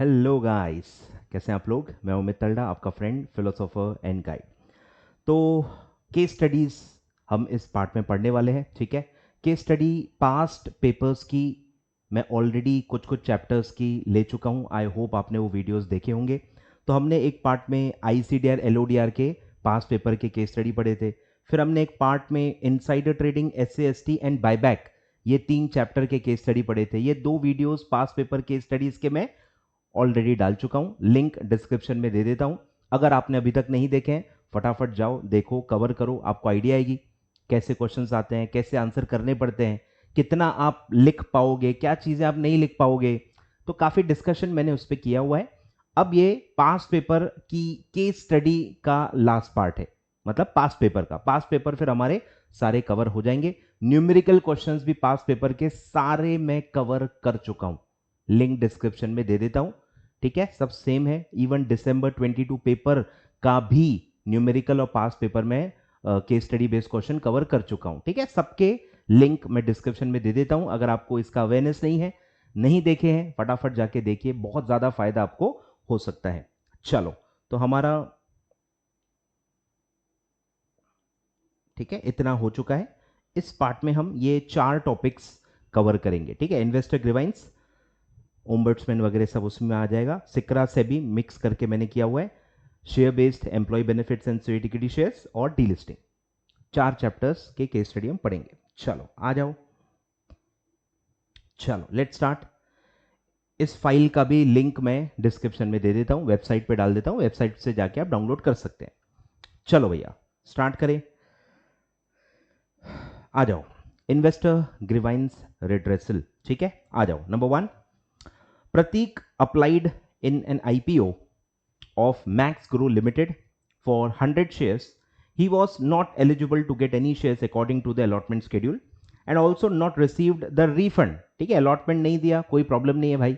Hello guys, कैसे हैं आप लोग। मैं उमित तलड़ा, आपका फ्रेंड, फिलोसोफर एंड गाइड। तो केस स्टडीज हम इस पार्ट में पढ़ने वाले हैं। ठीक है, केस स्टडी पास्ट पेपर्स की मैं ऑलरेडी कुछ कुछ चैप्टर्स की ले चुका हूं। आई होप आपने वो वीडियोस देखे होंगे। तो हमने एक पार्ट में आईसीडीआर एलओडीआर के पास्ट पेपर के केस स्टडी पढ़े थे। फिर हमने एक पार्ट में insider trading, SC and buyback, ये 3 चैप्टर के केस स्टडी पढ़े थे। ये 2 videos past paper case studies के मैं ऑलरेडी डाल चुका हूं, लिंक डिस्क्रिप्शन में दे देता हूं। अगर आपने अभी तक नहीं देखे हैं, फटाफट जाओ, देखो, कवर करो, आपको आइडिया आएगी कैसे क्वेश्चंस आते हैं, कैसे आंसर करने पड़ते हैं, कितना आप लिख पाओगे, क्या चीजें आप नहीं लिख पाओगे। तो काफी डिस्कशन मैंने उस पर किया हुआ है। अब ये पास्ट पेपर की केस स्टडी का लास्ट पार्ट है, मतलब पास्ट पेपर का। पास्ट पेपर फिर हमारे सारे कवर हो जाएंगे। न्यूमेरिकल क्वेश्चंस भी पास्ट पेपर के सारे मैं कवर कर चुका हूं, लिंक डिस्क्रिप्शन में दे देता हूं। ठीक है, सब सेम है। इवन दिसंबर 22 पेपर का भी न्यूमेरिकल और पास्ट पेपर में case study based question cover कर चुका हूं। ठीक है, सबके लिंक मैं डिस्क्रिप्शन में दे देता हूं। अगर आपको इसका अवेयरनेस नहीं है, नहीं देखे हैं, फटाफट जाके देखिए, बहुत ज्यादा फायदा आपको हो सकता है। चलो, तो हमारा ठीक है, इतना हो चुका है। इस पार्ट में हम ये 4 टॉपिक्स कवर करेंगे। ठीक है, इन्वेस्टर ग्रीवाइंस, ओम्बड्समैन वगैरह सब उसमें आ जाएगा। सिक्रा से भी मिक्स करके मैंने किया हुआ है। Share based employ benefits and sweat equity shares और डीलिस्टिंग, 4 चैप्टर्स के केस स्टडी हम पढ़ेंगे। चलो आ जाओ, चलो लेट्स स्टार्ट। इस फाइल का भी लिंक मैं डिस्क्रिप्शन में दे देता हूं, वेबसाइट पे डाल देता हूं, वेबसाइट से जाके आप डाउनलोड कर सकते हैं। चलो भैया स्टार्ट करें, आ जाओ। इन्वेस्टर ग्रीवाइंस रिड्रेसल, ठीक है, आ जाओ। Number 1, Pratik applied in an IPO of Max Grow Limited for 100 shares. He was not eligible to get any shares according to the allotment schedule and also not received the refund. ठीक है, allotment नहीं दिया, कोई problem नहीं है भाई,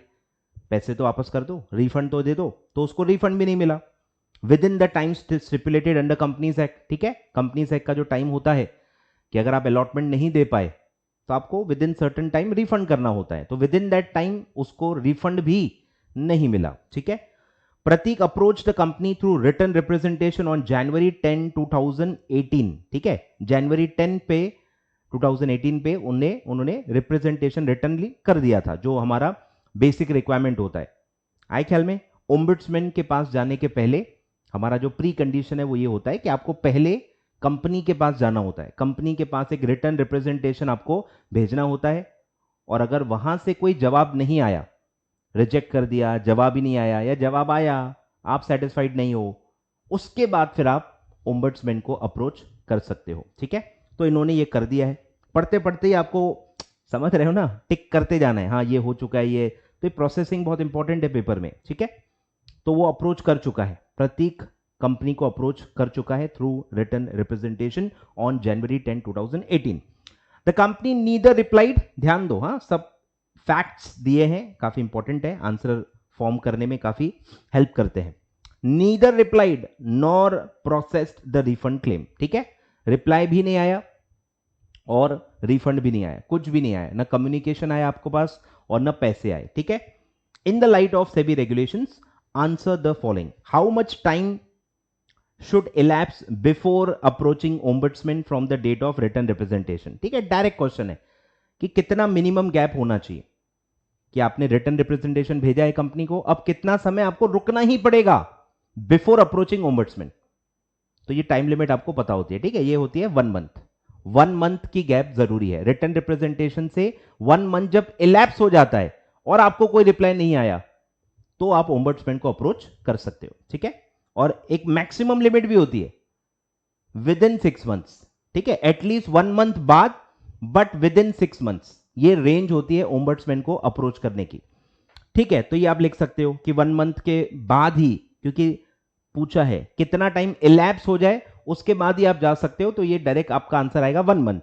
पैसे तो वापस कर दो, रिफंड तो दे दो। तो उसको रिफंड भी नहीं मिला with in the time stipulated under companies act. ठीक है, कंपनीज एक्ट का जो टाइम होता है कि अगर आप अलॉटमेंट नहीं दे पाए तो आपको within certain time refund करना होता है। तो विद इन दैट टाइम उसको रिफंड भी नहीं मिला। ठीक है, Prateek approach the company through return representation on January 10, 2018। ठीक है, जनवरी 10 पे 2018 पे उन्होंने रिप्रेजेंटेशन रिटर्न कर दिया था, जो हमारा बेसिक रिक्वायरमेंट होता है। आई ख्याल में ओम्बड्समैन के पास जाने के पहले हमारा जो प्री कंडीशन है वो ये होता है कि आपको पहले कंपनी के पास जाना होता है, कंपनी के पास एक रिटर्न रिप्रेजेंटेशन आपको भेजना होता है। और अगर वहां से कोई जवाब नहीं आया, रिजेक्ट कर दिया, जवाब ही नहीं आया, या जवाब आया आप सेटिस्फाइड नहीं हो, उसके बाद फिर आप ओम्बड्समैन को अप्रोच कर सकते हो। ठीक है, तो इन्होंने ये कर दिया है। पढ़ते पढ़ते ही आपको समझ रहे हो ना, टिक करते जाना है, हाँ ये हो चुका है ये। तो प्रोसेसिंग बहुत इंपॉर्टेंट है पेपर में। ठीक है, तो वो अप्रोच कर चुका है, प्रतीक कंपनी को अप्रोच कर चुका है through return representation on January 10, 2018। The company neither replied, ध्यान दो, हाँ सब फैक्ट्स दिए हैं, काफी इंपॉर्टेंट है, आंसर फॉर्म करने में काफी हेल्प करते हैं। Neither replied nor processed the refund claim. ठीक है, रिप्लाई भी नहीं आया और रिफंड भी नहीं आया, कुछ भी नहीं आया, ना कम्युनिकेशन आया आपको पास और ना पैसे आए। ठीक है, in the light of SEBI regulations answer the following, how much time should elapse before approaching ombudsman from the date of written representation। ठीक है, डायरेक्ट क्वेश्चन है कि कितना मिनिमम गैप होना चाहिए कि आपने रिटर्न रिप्रेजेंटेशन भेजा है कंपनी को, अब कितना समय आपको रुकना ही पड़ेगा बिफोर अप्रोचिंग ओम्बड्समैन। तो ये टाइम लिमिट आपको पता होती है। ठीक है, ये होती है 1 मंथ, 1 मंथ की गैप जरूरी है। रिटर्न रिप्रेजेंटेशन से 1 मंथ जब इलैप्स हो जाता है और आपको कोई रिप्लाई नहीं आया, तो आप ओम्बड्समैन को अप्रोच कर सकते हो। ठीक है, और एक मैक्सिमम लिमिट भी होती है विद इन 6 मंथ्स। ठीक है, एटलीस्ट 1 मंथ बाद, बट विद इन 6 मंथ्स, ये रेंज होती है ओम्बड्समैन को अप्रोच करने की। ठीक है, तो ये आप लिख सकते हो कि 1 मंथ के बाद ही, क्योंकि पूछा है कितना टाइम इलैप्स हो जाए उसके बाद ही आप जा सकते हो, तो ये डायरेक्ट आपका आंसर आएगा 1 मंथ।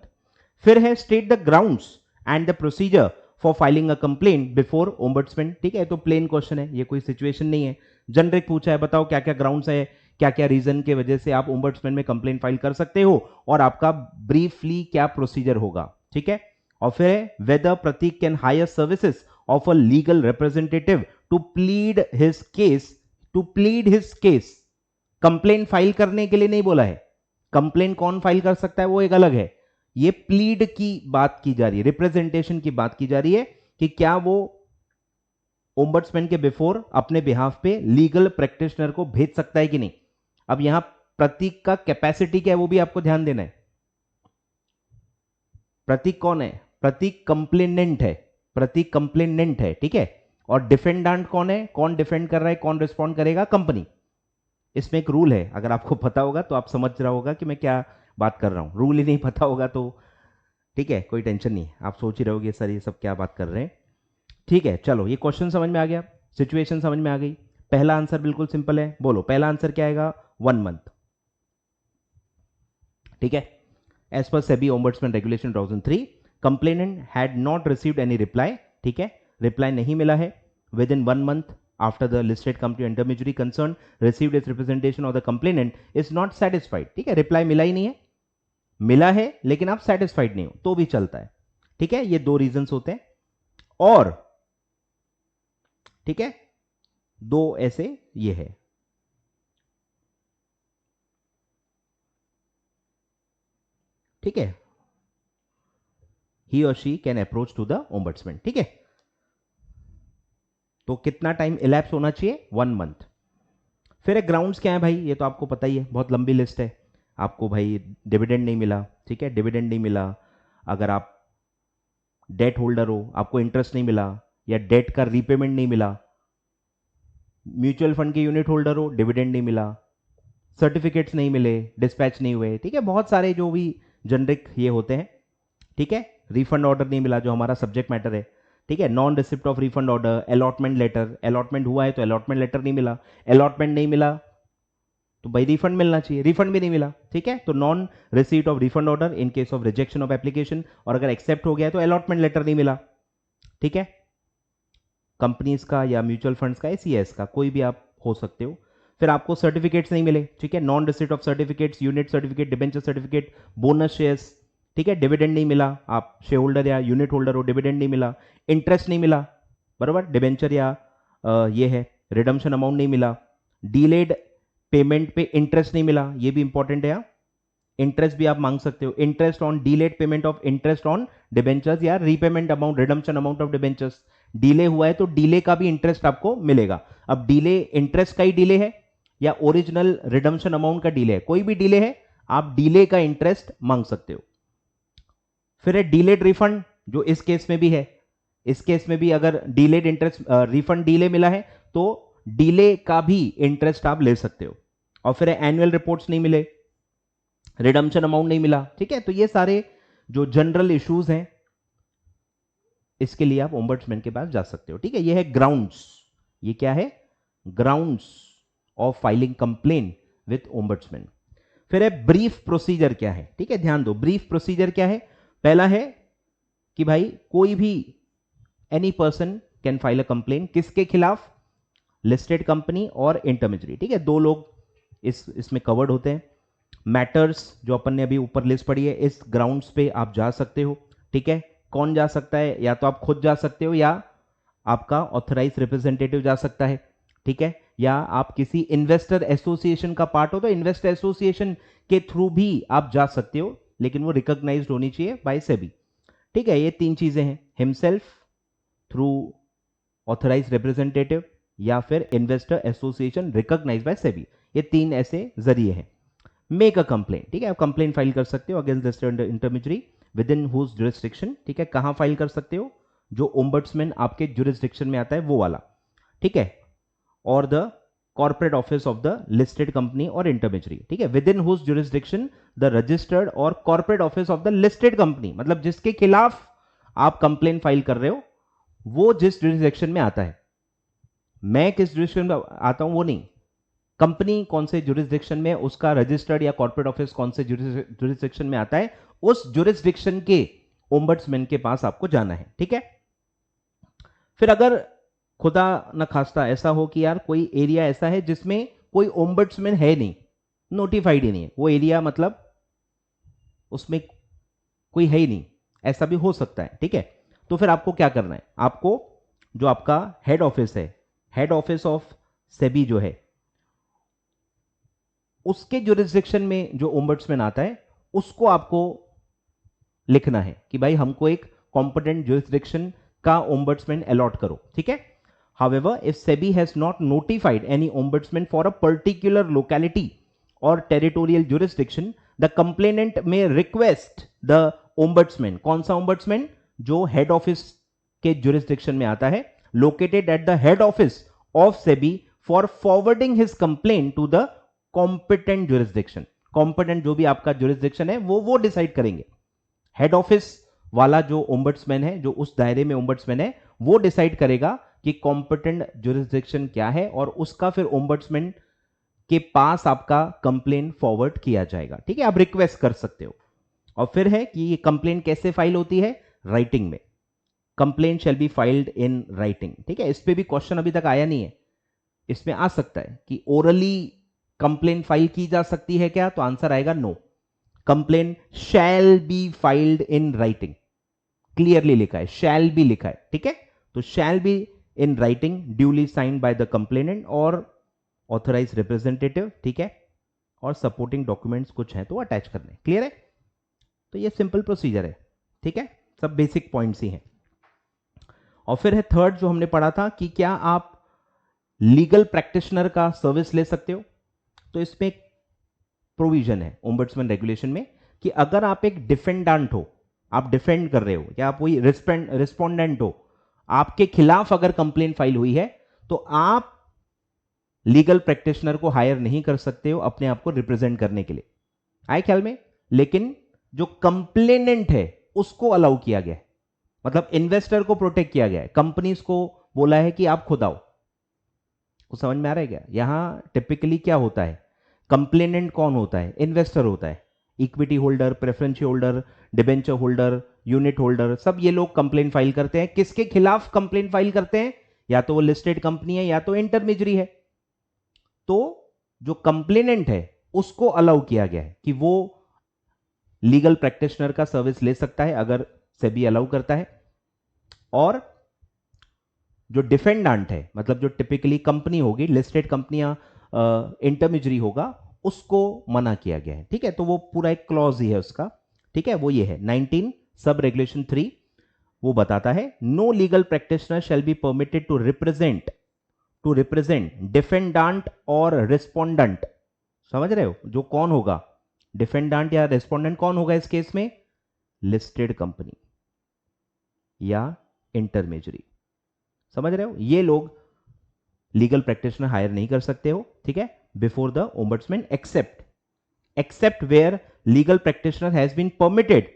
फिर है state the grounds and the procedure for filing a complaint before ombudsman. ठीक है, तो प्लेन क्वेश्चन है, ये कोई सिचुएशन नहीं है, जनरिक पूछा है, बताओ क्या क्या ग्राउंड्स है, क्या क्या रीजन के वजह से आप ओम्बड्समैन में कंप्लेन फाइल कर सकते हो और आपका ब्रीफली क्या प्रोसीजर होगा। ठीक है, और फिर whether Prateek can hire services of a legal representative to plead his case, to plead his case, complain file करने के लिए नहीं बोला है। कंप्लेन कौन फाइल कर सकता है वो एक अलग है, ये प्लीड की बात की जा रही है, रिप्रेजेंटेशन की बात की जा रही है कि क्या वो ओम्बड्समैन के बिफोर अपने बिहाफ पे लीगल प्रैक्टिशनर को भेज सकता है कि नहीं। अब यहां प्रतीक का कैपेसिटी क्या है वो भी आपको ध्यान देना है। प्रतीक कौन है? प्रतीक कंप्लेनेंट है, प्रतीक कंप्लेनेंट है, ठीक है। और डिफेंडेंट कौन है? कौन डिफेंड कर रहा है, कौन रिस्पॉन्ड करेगा? कंपनी। इसमें एक रूल है, अगर आपको पता होगा तो आप समझ रहा होगा कि मैं क्या बात कर रहा हूं। रूल ही नहीं पता होगा तो ठीक है, कोई टेंशन नहीं, आप सोच ही रहोगे सर ये सब क्या बात कर रहे हैं। ठीक है, चलो ये क्वेश्चन समझ में आ गया, सिचुएशन समझ में आ गई। पहला आंसर बिल्कुल सिंपल है, बोलो पहला आंसर क्या आएगा? 1 मंथ, ठीक है। एज पर SEBI ombudsman regulation 2003 complainant had not received any reply, ठीक है, रिप्लाई नहीं मिला है within 1 month after the listed company intermediary concerned received its representation or the complainant is not satisfied, ठीक है, रिप्लाई मिला ही नहीं है, मिला है लेकिन आप सेटिस्फाइड नहीं हो तो भी चलता है, ठीक है। ये दो रीजंस होते हैं और ठीक है, दो ऐसे ये है, ठीक है, ही और she can approach to the ombudsman, ठीक है। तो कितना टाइम इलैप्स होना चाहिए? 1 मंथ। फिर एक ग्राउंड्स क्या है भाई, ये तो आपको पता ही है, बहुत लंबी लिस्ट है। आपको भाई डिविडेंड नहीं मिला, ठीक है, डिविडेंड नहीं मिला, अगर आप डेट होल्डर हो आपको इंटरेस्ट नहीं मिला, या डेट का रीपेमेंट नहीं मिला, म्यूचुअल फंड के यूनिट होल्डर हो डिविडेंड नहीं मिला, सर्टिफिकेट्स नहीं मिले, डिस्पैच नहीं हुए, ठीक है, बहुत सारे जो भी जनरिक ये होते हैं, ठीक है। रिफंड ऑर्डर नहीं मिला जो हमारा सब्जेक्ट मैटर है, ठीक है, non receipt of refund order, allotment letter, allotment हुआ है तो अलॉटमेंट लेटर नहीं मिला, अलॉटमेंट नहीं मिला तो भाई रिफंड मिलना चाहिए, रिफंड भी नहीं मिला, ठीक है। तो non receipt of refund order in case of rejection of application, और अगर एक्सेप्ट हो गया तो अलॉटमेंट लेटर नहीं मिला, ठीक है। कंपनीज का या म्यूचुअल फंड्स का, एसीएस का, कोई भी आप हो सकते हो। फिर आपको सर्टिफिकेट्स नहीं मिले, ठीक है, non receipt of certificates, unit certificate, debenture certificate, bonus shares, ठीक है, डिविडेंड नहीं मिला, आप शेयर होल्डर या यूनिट होल्डर हो, डिविडेंड नहीं मिला, इंटरेस्ट नहीं मिला, बराबर, डिबेंचर या ये है रिडम्पशन अमाउंट नहीं मिला, डीलेड पेमेंट पे इंटरेस्ट नहीं मिला, ये भी इंपॉर्टेंट है, इंटरेस्ट भी आप मांग सकते हो, interest on delayed payment of interest on debentures या repayment amount, redemption amount of debentures, delay हुआ है तो डीले का भी इंटरेस्ट आपको मिलेगा। अब डीले इंटरेस्ट का ही डीले है या ओरिजिनल रिडम्पशन अमाउंट का डीले है, कोई भी डीले है आप डीले का इंटरेस्ट मांग सकते हो। फिर है डीलेड रिफंड, जो इस केस में भी है, इस केस में भी अगर डीलेड इंटरेस्ट रिफंड डीले मिला है तो डीले का भी इंटरेस्ट आप ले सकते हो। और फिर एनुअल रिपोर्ट्स नहीं मिले, रिडम्पशन अमाउंट नहीं मिला, ठीक है। तो ये सारे जो जनरल इश्यूज हैं इसके लिए आप ओम्बड्समैन के पास जा सकते हो, ठीक है। ये है ग्राउंड्स, ये क्या है? Grounds of filing complain with ombudsman. फिर है ब्रीफ प्रोसीजर क्या है, ठीक है, ध्यान दो, ब्रीफ प्रोसीजर क्या है। पहला है कि भाई कोई भी any person can file a complain, किसके खिलाफ? लिस्टेड कंपनी और इंटरमीडिएट, ठीक है, दो लोग इसमें कवर्ड होते हैं। मैटर्स जो अपन ने अभी ऊपर लिस्ट पढ़ी है, इस ग्राउंड्स पे आप जा सकते हो, ठीक है। कौन जा सकता है? या तो आप खुद जा सकते हो या आपका ऑथराइज रिप्रेजेंटेटिव जा सकता है, ठीक है, या आप किसी इन्वेस्टर एसोसिएशन का पार्ट हो तो इन्वेस्टर एसोसिएशन के थ्रू भी आप जा सकते हो, लेकिन वो रिकॉग्नाइज्ड होनी चाहिए बाय सेबी, ठीक है। ये तीन चीजें हैं, हिमसेल्फ, थ्रू ऑथराइज रिप्रेजेंटेटिव, या फिर investor association recognized by SEBI, ये तीन ऐसे जरिए हैं। मेक अ कंप्लेन, ठीक है, आप कंप्लेन फाइल कर सकते हो against listed intermediary within whose jurisdiction, ठीक है, कहां फाइल कर सकते हो? जो ओम्बड्समैन आपके जुरिस्डिक्शन में आता है वो वाला, ठीक है, और the corporate office of the listed company और इंटरमीडियरी, ठीक है, within whose jurisdiction the registered और corporate office of the listed company, मतलब जिसके खिलाफ आप कंप्लेन फाइल कर रहे हो वो जिस जुरिस्डिक्शन में आता है। मैं किस जुरिस्डिक्शन में आता हूं वो नहीं, कंपनी कौन से जुरिस्डिक्शन में, उसका रजिस्टर्ड या कॉर्पोरेट ऑफिस कौन से जुरिस्डिक्शन में आता है, उस जुरिस्डिक्शन के ओम्बड्समैन के पास आपको जाना है, ठीक है। फिर अगर खुदा न खास्ता ऐसा हो कि यार कोई एरिया ऐसा है जिसमें कोई ओम्बड्समैन है नहीं, नोटिफाइड ही नहीं है वो एरिया, मतलब उसमें कोई है ही नहीं, ऐसा भी हो सकता है, ठीक है। तो फिर आपको क्या करना है? आपको जो आपका हेड ऑफिस है हेड ऑफिस ऑफ सेबी जो है उसके जुरिस्डिक्शन में जो ओम्बड्समैन आता है उसको आपको लिखना है कि भाई हमको एक कॉम्पिटेंट जुरिस्डिक्शन का ओम्बड्समैन अलॉट करो, ठीक है। However, if SEBI has not notified any ombudsman for a particular locality or territorial jurisdiction, the complainant may request the ombudsman. कौन सा ombudsman? जो head office के jurisdiction में आता है, located at the head office of SEBI for forwarding his complaint to the competent jurisdiction. Competent जो भी आपका jurisdiction है वो decide करेंगे. Head office वाला जो ombudsman है, जो उस दायरे में ombudsman है, वो decide करेगा कि कॉम्पिटेंट जुरिस्डिक्शन क्या है और उसका फिर ओम्बड्समैन के पास आपका कंप्लेन फॉरवर्ड किया जाएगा, ठीक है। आप रिक्वेस्ट कर सकते हो। और फिर है कि ये कंप्लेन कैसे फाइल होती है? राइटिंग में। Complain shall be filed in writing, ठीक है। इस पे भी क्वेश्चन अभी तक आया नहीं है, इसमें आ सकता है कि ओरली कंप्लेन फाइल की जा सकती है क्या, तो आंसर आएगा no. Complain shall be filed in writing, clearly लिखा है, शैल बी लिखा है, ठीक है। तो shall be in writing duly signed by the complainant or authorized representative, ठीक है। और सपोर्टिंग डॉक्यूमेंट्स कुछ हैं तो अटैच करने, क्लियर है। तो ये सिंपल प्रोसीजर है, ठीक है, सब बेसिक पॉइंट्स ही हैं। और फिर है थर्ड जो हमने पढ़ा था कि क्या आप लीगल प्रैक्टिशनर का सर्विस ले सकते हो। तो इसमें एक प्रोविजन है ओम्बड्समैन रेगुलेशन में कि अगर आप एक डिफेंडेंट हो, आप डिफेंड कर रहे हो या आप कोई रिस्पोंडेंट हो, आपके खिलाफ अगर कंप्लेन फाइल हुई है तो आप लीगल प्रैक्टिशनर को हायर नहीं कर सकते हो अपने आप को रिप्रेजेंट करने के लिए, आए ख्याल में। लेकिन जो कंप्लेनेंट है उसको अलाउ किया गया है, मतलब इन्वेस्टर को प्रोटेक्ट किया गया है, कंपनीज को बोला है कि आप खुद आओ। कुछ समझ में आ रहा है क्या? यहां टिपिकली क्या होता है, कंप्लेनेंट कौन होता है? इन्वेस्टर होता है, equity holder, preference holder, debenture holder, unit holder, सब ये लोग कंप्लेन फाइल करते हैं। किसके खिलाफ कंप्लेन फाइल करते हैं? या तो वो लिस्टेड कंपनी है या तो इंटरमीडियरी है। तो जो कंप्लेनेंट है उसको अलाउ किया गया है कि वो लीगल प्रैक्टिशनर का सर्विस ले सकता है अगर सेबी अलाउ करता है। और जो डिफेंडेंट है, मतलब जो टिपिकली कंपनी होगी, लिस्टेड कंपनियां, इंटरमीडियरी होगा, उसको मना किया गया है, ठीक है। तो वो पूरा एक क्लॉज ही है उसका, ठीक है। वो ये है 19 सब रेगुलेशन 3, वो बताता है no legal practitioner shall be permitted to represent defendant और रिस्पोंडेंट। समझ रहे हो जो कौन होगा डिफेंडेंट या रिस्पोंडेंट? कौन होगा इस केस में? लिस्टेड कंपनी या इंटरमीडियरी। समझ रहे हो, ये लोग लीगल प्रैक्टिशनर हायर नहीं कर सकते हो, ठीक है, before the ombudsman, except where legal practitioner has been permitted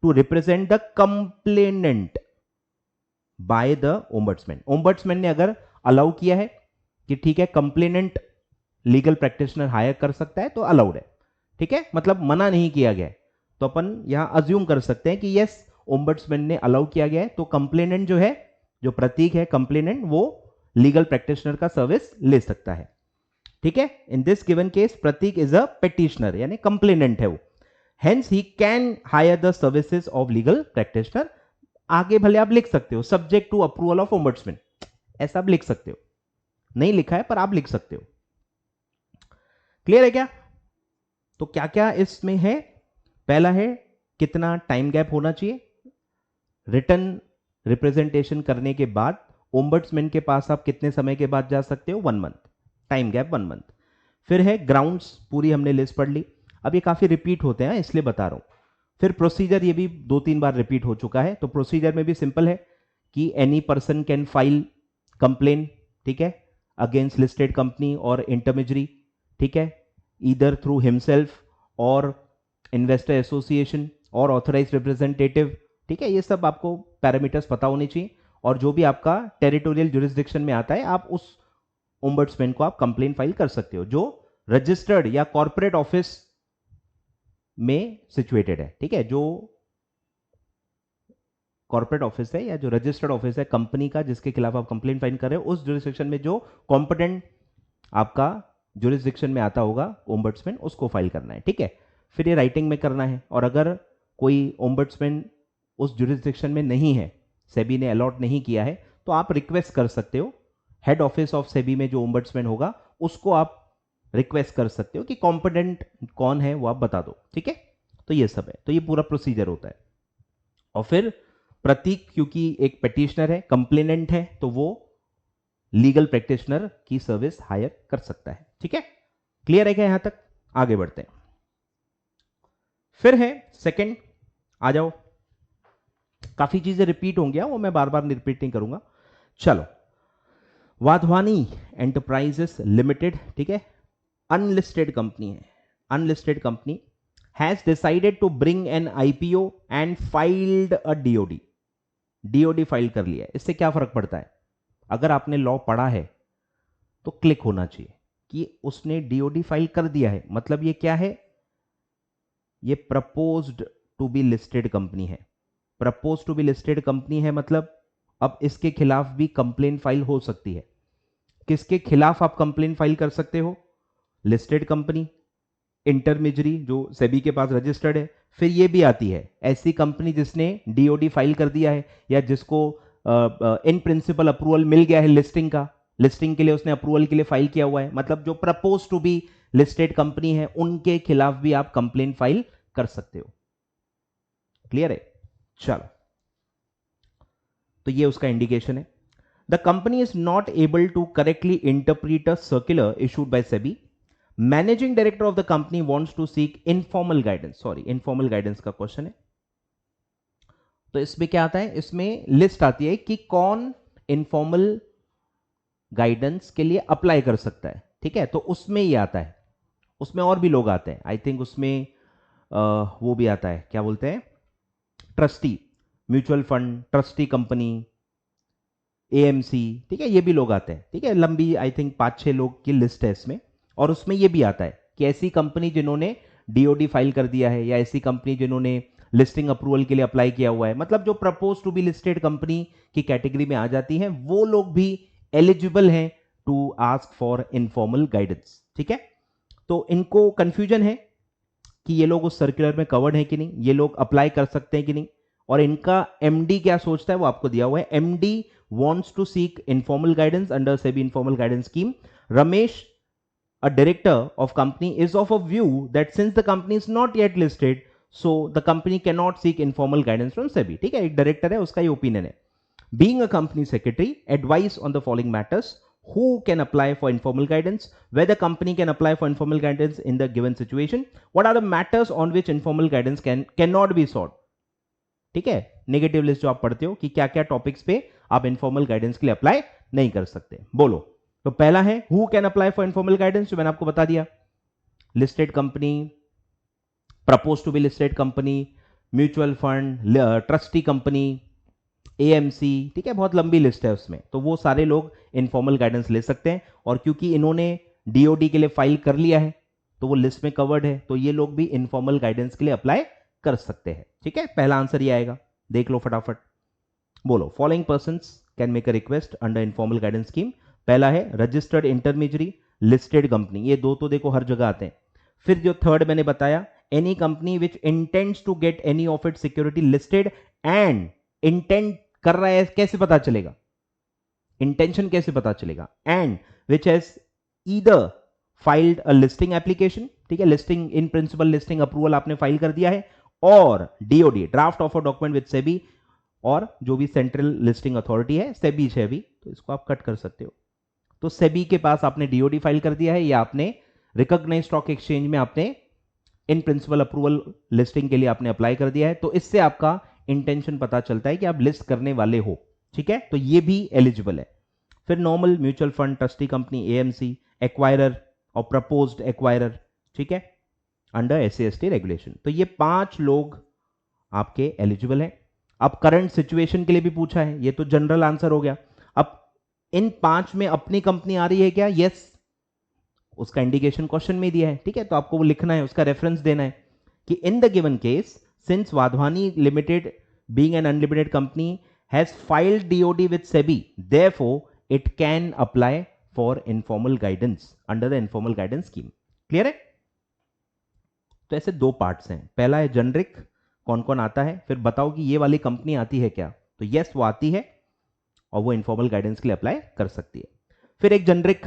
to represent the complainant by the ombudsman. ombudsman ने अगर अलाउ किया है कि ठीक है कंप्लेनेंट लीगल प्रैक्टिशनर हायर कर सकता है तो अलाउड है, ठीक है, मतलब मना नहीं किया गया है। तो अपन यहां अज्यूम कर सकते हैं कि यस ओम्बड्समैन ने अलाउ किया गया है, तो कंप्लेनेंट जो है, जो प्रतीक है कंप्लेनेंट, वो लीगल प्रैक्टिशनर का सर्विस ले सकता है, ठीक है। In this given case Prateek is a petitioner, यानी कंप्लेनेंट है वो, hence he can hire the services of legal practitioner. आगे भले आप लिख सकते हो subject to approval of ombudsman, ऐसा आप लिख सकते हो, नहीं लिखा है पर आप लिख सकते हो। क्लियर है क्या? तो क्या क्या इसमें है? पहला है कितना टाइम गैप होना चाहिए, रिटर्न रिप्रेजेंटेशन करने के बाद ओम्बड्समैन के पास आप कितने समय के बाद जा सकते हो? 1 मंथ, टाइम गैप 1 मंथ। फिर है ग्राउंड्स, पूरी हमने लिस्ट पढ़ ली, अब ये काफी रिपीट होते हैं इसलिए बता रहा हूं। फिर प्रोसीजर, ये भी 2-3 बार रिपीट हो चुका है, तो प्रोसीजर में भी सिंपल है कि any person can file complain, ठीक है, अगेंस्ट लिस्टेड कंपनी और इंटरमीडियरी, ठीक है, ईदर थ्रू हिमसेल्फ और इन्वेस्टर एसोसिएशन और ऑथराइज रिप्रेजेंटेटिव, ठीक है। ये सब आपको पैरामीटर्स पता होने चाहिए। और जो भी आपका टेरिटोरियल जुरिस्डिक्शन में आता है, आप उस ओम्बड्समैन को आप कंप्लेन फाइल कर सकते हो जो रजिस्टर्ड या कॉर्पोरेट ऑफिस में सिचुएटेड है, ठीक है। जो कॉर्पोरेट ऑफिस है या जो रजिस्टर्ड ऑफिस है कंपनी का जिसके खिलाफ आप कंप्लेन फाइल कर रहे हो, उस जुरिस्डिक्शन में जो कॉम्पिटेंट आपका जुरिस्डिक्शन में आता होगा ओम्बड्समैन, उसको फाइल करना है, ठीक है। फिर ये राइटिंग में करना है। और अगर कोई ओम्बड्समैन उस जुरिस्डिक्शन में नहीं है, सेबी ने अलॉट नहीं किया है, तो आप रिक्वेस्ट कर सकते हो हेड ऑफिस ऑफ सेबी में जो ओम्बड्समैन होगा उसको आप रिक्वेस्ट कर सकते हो कि कॉम्पिटेंट कौन है वो आप बता दो, ठीक है। तो ये सब है, तो ये पूरा प्रोसीजर होता है। और फिर प्रतीक क्योंकि एक पेटिशनर है, कंप्लेनेंट है, तो वो लीगल प्रैक्टिशनर की सर्विस हायर कर सकता है, ठीक है। क्लियर है क्या यहां तक? आगे बढ़ते हैं। फिर है सेकंड, आ जाओ, काफी चीजें रिपीट होंगी, वो मैं बार बार रिपीट नहीं करूंगा। चलो, वाधवानी एंटरप्राइजेस लिमिटेड, ठीक है, अनलिस्टेड कंपनी है, unlisted company has decided to bring an IPO and filed a DOD. DOD file कर लिया है। इससे क्या फर्क पड़ता है? अगर आपने लॉ पढ़ा है तो क्लिक होना चाहिए कि उसने डीओडी फाइल कर दिया है, मतलब ये क्या है? ये proposed to be listed company है। Propose to be listed company है मतलब अब इसके खिलाफ भी कंप्लेन फाइल हो सकती है। किसके खिलाफ आप कंप्लेन फाइल कर सकते हो? लिस्टेड कंपनी, इंटरमीडियरी जो सेबी के पास रजिस्टर्ड है, फिर ये भी आती है ऐसी कंपनी जिसने डीओडी फाइल कर दिया है या जिसको इन प्रिंसिपल अप्रूवल मिल गया है लिस्टिंग का, लिस्टिंग के लिए उसने अप्रूवल के लिए फाइल किया हुआ है, मतलब जो propose to be listed company है उनके खिलाफ भी आप कंप्लेन फाइल कर सकते हो। क्लियर है? चलो, तो ये उसका इंडिकेशन है। The company is not able to correctly interpret a circular issued by SEBI. Managing director of the company wants to seek informal guidance. Sorry, informal guidance का क्वेश्चन है। तो इसमें क्या आता है? इसमें लिस्ट आती है कि कौन इनफॉर्मल गाइडेंस के लिए अप्लाई कर सकता है, ठीक है। तो उसमें ये आता है, उसमें और भी लोग आते हैं, आई थिंक उसमें वो भी आता है, क्या बोलते हैं, trustee, mutual fund, trustee company, AMC, ठीक है, ये भी लोग आते हैं, ठीक है। लंबी आई थिंक 5-6 लोग की लिस्ट है इसमें। और उसमें ये भी आता है कि ऐसी कंपनी जिन्होंने डीओडी फाइल कर दिया है या ऐसी कंपनी जिन्होंने लिस्टिंग अप्रूवल के लिए अप्लाई किया हुआ है, मतलब जो propose to be listed company की कैटेगरी में आ जाती है, वो लोग भी एलिजिबल हैं to ask for informal guidance, ठीक है। तो इनको कंफ्यूजन है कि ये लोग उस सर्कुलर में कवर्ड है कि नहीं, ये लोग अप्लाई कर सकते हैं कि नहीं, और इनका एमडी क्या सोचता है वो आपको दिया हुआ है। MD wants to seek informal guidance under SEBI informal guidance scheme. Ramesh, a director of company, is of a view that since the company is not yet listed, so the company cannot seek informal guidance from SEBI. ठीक है, एक director है, उसका ये opinion है। Being a company secretary, advise on the following matters: who can apply for informal guidance, whether company can apply for informal guidance in the given situation, what are the matters on which informal guidance cannot be sought. ठीक है, negative list जो आप पढ़ते हो कि क्या क्या topics पे आप इनफॉर्मल गाइडेंस के लिए अप्लाई नहीं कर सकते, बोलो। तो पहला है who can apply for informal guidance, जो मैंने आपको बता दिया, listed company, propose to be listed company, mutual fund, trustee company, AMC, ठीक है, बहुत लंबी लिस्ट है उसमें। तो वो सारे लोग इनफॉर्मल गाइडेंस ले सकते हैं, और क्योंकि इन्होंने डीओडी के लिए फाइल कर लिया है तो वो लिस्ट में कवर्ड है, तो ये लोग भी इनफॉर्मल गाइडेंस के लिए अप्लाई कर सकते हैं, ठीक है। पहला आंसर ये आएगा, देख लो फटाफट, बोलो। Following persons can make a request under informal guidance scheme. पहला है रजिस्टर्ड इंटरमीडियरी, लिस्टेड कंपनी, ये दो तो देखो हर जगह आते हैं। फिर जो थर्ड मैंने बताया, any company which intends to get any of it security listed, and intend कर रहा है, कैसे पता चलेगा, इंटेंशन कैसे पता चलेगा, and which has either filed a listing application, ठीक है, listing in principle listing approval आपने फाइल कर दिया है, और DoD draft offer document with SEBI, और जो भी सेंट्रल लिस्टिंग अथॉरिटी है, सेबी है भी, तो इसको आप कट कर सकते हो। तो सेबी के पास आपने डीओडी फाइल कर दिया है, या आपने रिकॉग्नाइज्ड स्टॉक एक्सचेंज में आपने इन प्रिंसिपल अप्रूवल लिस्टिंग के लिए आपने अप्लाई कर दिया है, तो इससे आपका इंटेंशन पता चलता है कि आप लिस्ट करने वाले हो, ठीक है, तो ये भी एलिजिबल है। फिर normal mutual fund, trustee company, AMC, acquirer और प्रपोज्ड एक्वायरर, ठीक है, अंडर एससी/एसटी रेगुलेशन। तो ये 5 लोग आपके एलिजिबल हैं। अब करंट सिचुएशन के लिए भी पूछा है, ये तो जनरल आंसर हो गया। अब इन 5 में अपनी कंपनी आ रही है क्या? यस, उसका इंडिकेशन क्वेश्चन में दिया है, ठीक है, तो आपको वो लिखना है, उसका रेफरेंस देना है कि इन the given case since Wadhwani limited being an unlimited company has filed DoD with SEBI, therefore it can apply for informal guidance under the informal guidance scheme. Clear है? तो ऐसे 2 पार्ट्स हैं, पहला है जेनरिक, कौन कौन आता है, फिर बताओ कि ये वाली कंपनी आती है क्या, तो यस वो आती है और वो इनफॉर्मल गाइडेंस के लिए अप्लाई कर सकती है। फिर एक जनरिक,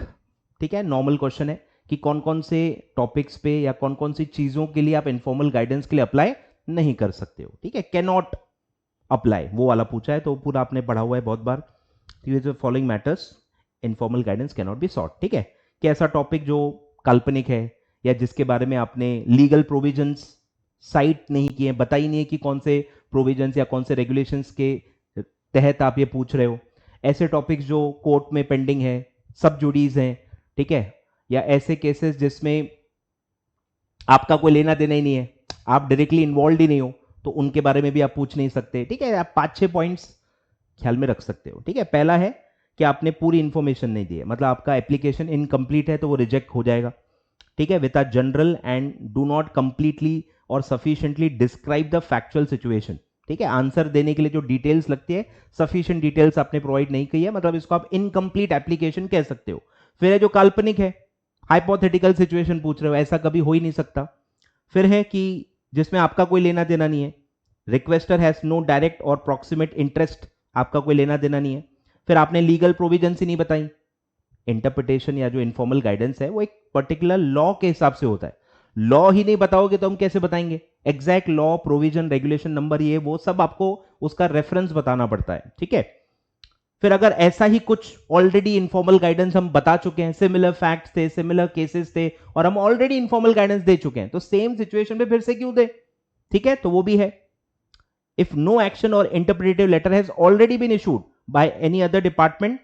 ठीक है, नॉर्मल क्वेश्चन है कि कौन कौन से टॉपिक्स पे या कौन कौन सी चीजों के लिए आप इनफॉर्मल गाइडेंस के लिए अप्लाई नहीं कर सकते हो, ठीक है, कैन नॉट अप्लाई, वो वाला पूछा है, तो पूरा आपने पढ़ा हुआ है बहुत बार। Following matters informal guidance can not be sought, ठीक है, कि ऐसा टॉपिक जो काल्पनिक है या जिसके बारे में आपने लीगल प्रोविजंस साइट नहीं किए, बता ही नहीं है कि कौन से प्रोविजंस या कौन से रेगुलेशंस के तहत आप ये पूछ रहे हो, ऐसे टॉपिक्स जो कोर्ट में पेंडिंग है, सब जुडीज हैं, ठीक है, या ऐसे केसेस जिसमें आपका कोई लेना देना ही नहीं है, आप डायरेक्टली इन्वॉल्व ही नहीं हो, तो उनके बारे में भी आप पूछ नहीं सकते, ठीक है, आप 5-6 पॉइंट्स ख्याल में रख सकते हो, ठीक है। पहला है कि आपने पूरी इंफॉर्मेशन नहीं दी है, मतलब आपका एप्लीकेशन इनकम्प्लीट है तो वो रिजेक्ट हो जाएगा, ठीक है, with a general and do not completely और sufficiently describe the factual situation, ठीक है, आंसर देने के लिए जो डिटेल्स लगती है सफिशिएंट डिटेल्स आपने प्रोवाइड नहीं की है, मतलब इसको आप इनकम्प्लीट एप्लीकेशन कह सकते हो। फिर है जो काल्पनिक है, हाइपोथेटिकल सिचुएशन पूछ रहे हो, ऐसा कभी हो ही नहीं सकता। फिर है कि जिसमें आपका कोई लेना देना नहीं है, रिक्वेस्टर हैज नो डायरेक्ट और प्रॉक्सिमेट इंटरेस्ट, आपका कोई लेना देना नहीं है। फिर आपने लीगल प्रोविजन ही नहीं बताई, इंटरप्रिटेशन या जो इनफॉर्मल गाइडेंस है वो एक पर्टिकुलर लॉ के हिसाब से होता है, लॉ ही नहीं बताओगे तो हम कैसे बताएंगे, exact law provision regulation number ये वो सब आपको उसका रेफरेंस बताना पड़ता है, ठीक है। फिर अगर ऐसा ही कुछ ऑलरेडी इनफॉर्मल गाइडेंस हम बता चुके हैं, सिमिलर फैक्ट्स थे, सिमिलर केसेस थे और हम ऑलरेडी इनफॉर्मल गाइडेंस दे चुके हैं, तो सेम सिचुएशन पे फिर से क्यों दे, ठीक है, तो वो भी है। इफ नो एक्शन और interpretive letter has already been issued by any other department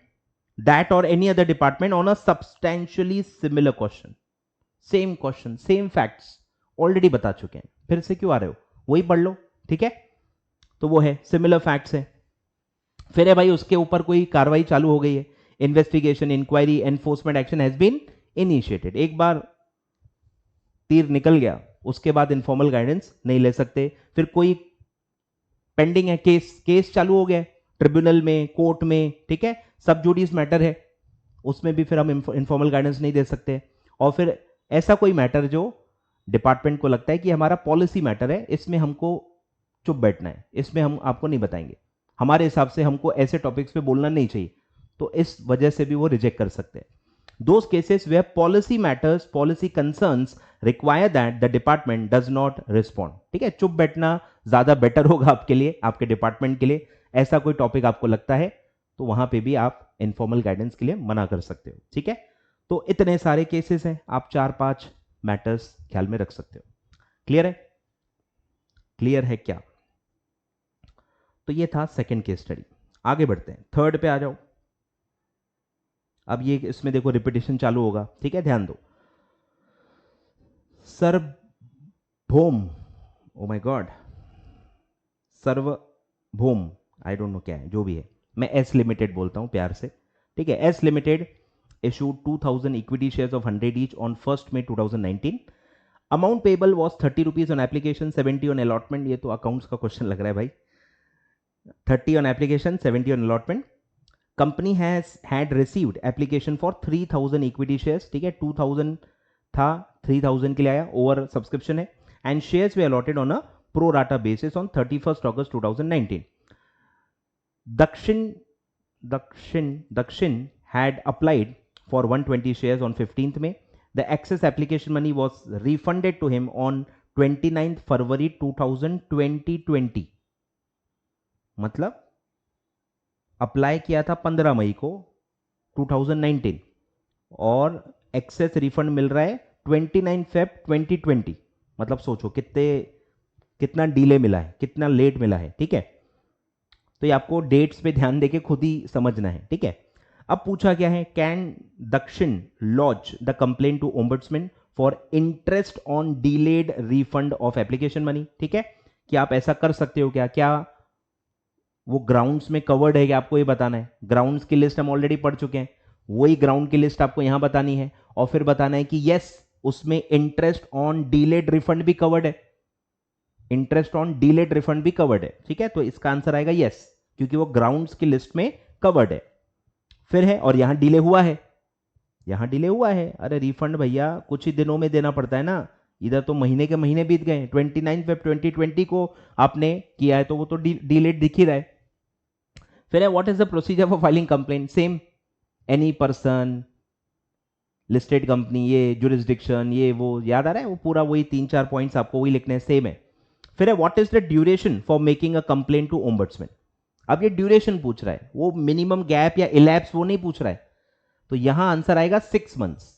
that or any other department on a substantially similar question, same question same facts already बता चुके हैं, फिर से क्यों आ रहे हो, वही पढ़ लो, ठीक है, तो वो है सिमिलर फैक्ट्स है। फिर है भाई उसके ऊपर कोई कार्रवाई चालू हो गई है, investigation inquiry enforcement action has been initiated, एक बार तीर निकल गया उसके बाद इनफॉर्मल गाइडेंस नहीं ले सकते। फिर कोई पेंडिंग है केस चालू हो गया ट्रिब्यूनल में, कोर्ट में, ठीक है, सब जुडिस मैटर है, उसमें भी फिर हम इनफॉर्मल गाइडेंस नहीं दे सकते। और फिर ऐसा कोई मैटर जो डिपार्टमेंट को लगता है कि हमारा पॉलिसी मैटर है, इसमें हमको चुप बैठना है, इसमें हम आपको नहीं बताएंगे, हमारे हिसाब से हमको ऐसे टॉपिक्स पे बोलना नहीं चाहिए, तो इस वजह से भी वो रिजेक्ट कर सकते हैं। Those cases where policy matters, policy concerns require that the department does not respond, ठीक है, चुप बैठना ज्यादा बेटर होगा आपके लिए, आपके डिपार्टमेंट के लिए। ऐसा कोई टॉपिक आपको लगता है तो वहां पे भी आप इनफॉर्मल गाइडेंस के लिए मना कर सकते हो, ठीक है। तो इतने सारे केसेस हैं, आप 4-5 मैटर्स ख्याल में रख सकते हो। क्लियर है, क्लियर है क्या? तो ये था सेकेंड केस स्टडी। आगे बढ़ते हैं, थर्ड पे आ जाओ। अब ये इसमें देखो रिपीटेशन चालू होगा, ठीक है, ध्यान दो। सर्वभौम, ओ माय गॉड, सर्वभौम, आई डोंट नो क्या है, जो भी है, मैं एस लिमिटेड बोलता हूं प्यार से, ठीक है। S limited issued 2000 equity shares of 100 each on 1st May 2019. Amount payable was 30 rupees on application, 70 on allotment. ये तो अकाउंट्स का क्वेश्चन लग रहा है भाई। 30 on application, 70 on allotment. Company has had received application for 3000 equity shares, ठीक है, 2000 था, 3000 के लिए आया, ओवर सब्सक्रिप्शन है, and shares way allotted on a pro rata basis on 31st August 2019. Dakshin had applied for 120 shares on 15th May. The excess application money was refunded to him on 29th February 2020. मतलब apply किया था 15 मई को 2019 और access refund मिल रहा है 29 Feb 2020। मतलब सोचो कितना डिले मिला है, कितना लेट मिला है, ठीक है। तो ये आपको डेट्स पे ध्यान देके खुद ही समझना है, ठीक है। अब पूछा क्या है, can Dakshin launch the complaint to ombudsman for interest on delayed refund of application money, ठीक है, कि आप ऐसा कर सकते हो क्या, क्या वो ग्राउंड्स में कवर्ड है, क्या आपको ये बताना है। ग्राउंड्स की लिस्ट हम ऑलरेडी पढ़ चुके हैं, वही ग्राउंड की लिस्ट आपको यहां बतानी है, और फिर बताना है कि यस उसमें इंटरेस्ट ऑन डिलेड रिफंड भी कवर्ड है, इंटरेस्ट ऑन डिलेड रिफंड भी कवर्ड है, ठीक है। तो इसका आंसर आएगा यस, क्योंकि वो ग्राउंड्स की लिस्ट में कवर्ड है। फिर है, और यहां डिले हुआ है, यहां डिले हुआ है, अरे रिफंड भैया कुछ ही दिनों में देना पड़ता है ना, इधर तो महीने के महीने बीत गए, 29 Feb 2020 को आपने किया है, तो वो तो डिलेड दिख ही रहा है। फिर है, what is the procedure for filing complaint, same any person, listed company, ये जुरिस्डिक्शन, ये वो याद आ रहा है, वो पूरा वही 3-4 पॉइंट्स आपको वही लिखने हैं, सेम है। फिर है what is the duration for making a complaint to ombudsman. अब ये ड्यूरेशन पूछ रहा है, वो मिनिमम गैप या इलैप्स वो नहीं पूछ रहा है, तो यहां आंसर आएगा 6 मंथ्स।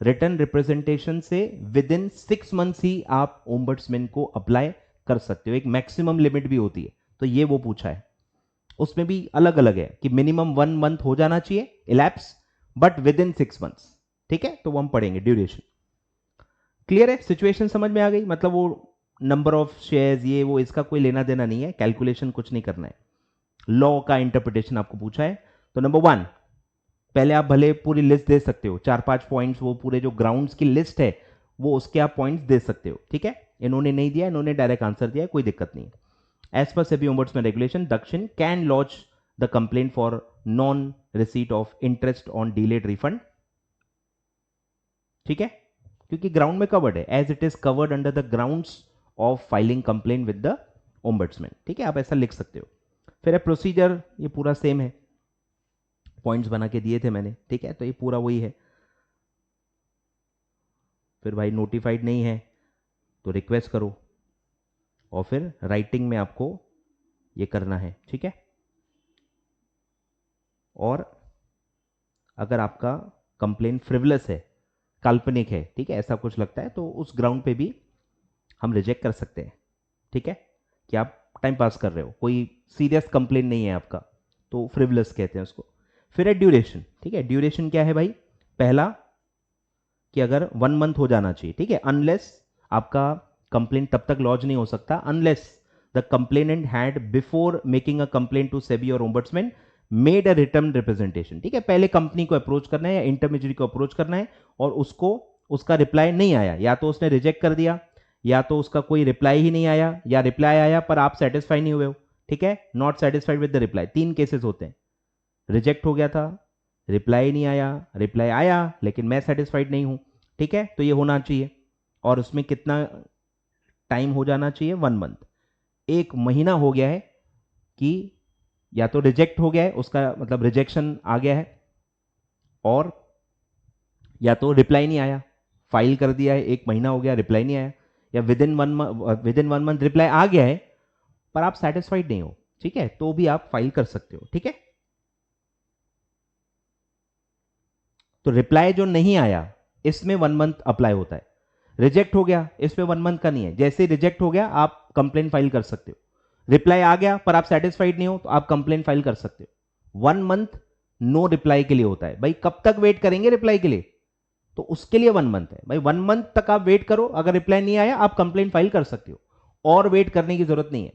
रिटर्न रिप्रेजेंटेशन से विद इन 6 मंथ्स ही आप ओम्बड्समैन को अप्लाई कर सकते हो। एक मैक्सिमम लिमिट भी होती है, तो ये वो पूछा है। उसमें भी अलग अलग है कि मिनिमम 1 मंथ हो जाना चाहिए elapse, but with in 6 months. ठीक है, तो वो हम पढ़ेंगे ड्यूरेशन। क्लियर है, सिचुएशन समझ में आ गई। मतलब वो नंबर ऑफ शेयर्स, ये वो, इसका कोई लेना देना नहीं है, कैलकुलेशन कुछ नहीं करना है, लॉ का इंटरप्रिटेशन आपको पूछा है। तो नंबर 1, पहले आप भले पूरी लिस्ट दे सकते हो, 4-5 पॉइंट्स, वो पूरे जो ग्राउंड्स की लिस्ट है वो उसके आप पॉइंट्स दे सकते हो। ठीक है, इन्होंने नहीं दिया, इन्होंने डायरेक्ट आंसर दिया, कोई दिक्कत नहीं। एज पर SEBI ombudsman regulation, Dakshin can launch the complaint for non receipt of interest on delayed refund. ठीक है, क्योंकि ग्राउंड में कवर्ड है, as it is covered under the grounds of filing complaint with the ombudsman. ठीक है, आप ऐसा लिख सकते हो। फिर है प्रोसीजर, ये पूरा सेम है, पॉइंट्स बना के दिए थे मैंने। ठीक है, तो ये पूरा वही है। फिर भाई नोटिफाइड नहीं है तो रिक्वेस्ट करो, और फिर राइटिंग में आपको ये करना है। ठीक है, और अगर आपका कंप्लेंट फ्रिवलस है, काल्पनिक है, ठीक है, ऐसा कुछ लगता है, तो उस ग्राउंड पे भी हम रिजेक्ट कर सकते हैं। ठीक है, कि आप टाइम पास कर रहे हो, कोई सीरियस कंप्लेंट नहीं है आपका, तो फ्रिवलस कहते हैं उसको। फिर है ड्यूरेशन। ठीक है, ड्यूरेशन क्या है भाई, पहला कि अगर 1 मंथ हो जाना चाहिए। ठीक है, अनलेस आपका कंप्लेंट तब तक लॉन्च नहीं हो सकता unless the complainant had before making a complaint to SEBI और ombudsman made a return representation. ठीक है, पहले कंपनी को अप्रोच करना है या इंटरमीडिएट को अप्रोच करना है, और उसको उसका रिप्लाई नहीं आया, या तो उसने रिजेक्ट कर दिया, या तो उसका कोई रिप्लाई ही नहीं आया, या रिप्लाई आया पर आप सेटिस्फाई नहीं हुए हो। ठीक है, not satisfied with the reply, 3 cases होते हैं। रिजेक्ट हो गया था, रिप्लाई नहीं आया, रिप्लाई आया लेकिन मैं सेटिस्फाइड नहीं हूं। ठीक है, तो ये होना चाहिए, और उसमें कितना टाइम हो जाना चाहिए, 1 मंथ। 1 महीना हो गया है कि या तो रिजेक्ट हो गया है, उसका मतलब रिजेक्शन आ गया है, और या तो रिप्लाई नहीं आया, फाइल कर दिया है, 1 महीना हो गया, रिप्लाई नहीं आया, या विद इन 1 मंथ रिप्लाई आ गया है पर आप सेटिस्फाइड नहीं हो। ठीक है, तो भी आप फाइल कर सकते हो। ठीक है, तो रिप्लाई जो नहीं आया इसमें 1 मंथ अप्लाई होता है। रिजेक्ट हो गया, इसमें 1 मंथ का नहीं है, जैसे रिजेक्ट हो गया आप कंप्लेन फाइल कर सकते हो। रिप्लाई आ गया पर आप सेटिस्फाइड नहीं हो तो आप कंप्लेन फाइल कर सकते हो। 1 मंथ नो रिप्लाई के लिए होता है। भाई कब तक वेट करेंगे रिप्लाई के लिए, तो उसके लिए 1 मंथ है। भाई 1 मंथ तक आप वेट करो, अगर रिप्लाई नहीं आया आप कंप्लेन फाइल कर सकते हो, और वेट करने की जरूरत नहीं है।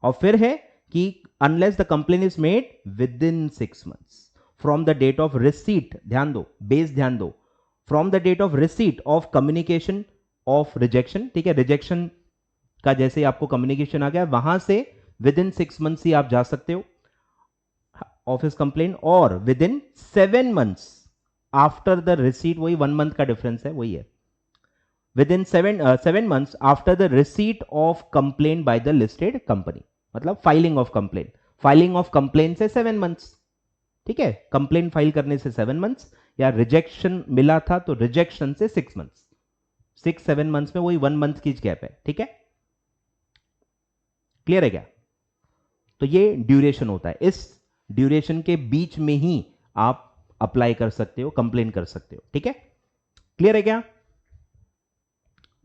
और फिर है कि unless the complain is made within 6 months from the date of receipt, ध्यान दो, बेस ध्यान दो, from the date of receipt of communication of rejection. ठीक है, रिजेक्शन का जैसे आपको कम्युनिकेशन आ गया, वहां से विद इन 6 मंथ्स ही आप जा सकते हो ऑफिस कंप्लेन, और within 7 months after the receipt, वही 1 मंथ का डिफरेंस है, वही है, within 7 months after the receipt of complain by the listed company, मतलब filing of complain. Filing of complain से 7 मंथ्स। ठीक है, कंप्लेन फाइल करने से 7 मंथ्स, या रिजेक्शन मिला था तो रिजेक्शन से 6 मंथ्स। 6-7 मंथ्स में वही 1 मंथ की गैप है। ठीक है, क्लियर है क्या? तो ये ड्यूरेशन होता है, इस ड्यूरेशन के बीच में ही आप अप्लाई कर सकते हो, कंप्लेन कर सकते हो। ठीक है, क्लियर है क्या?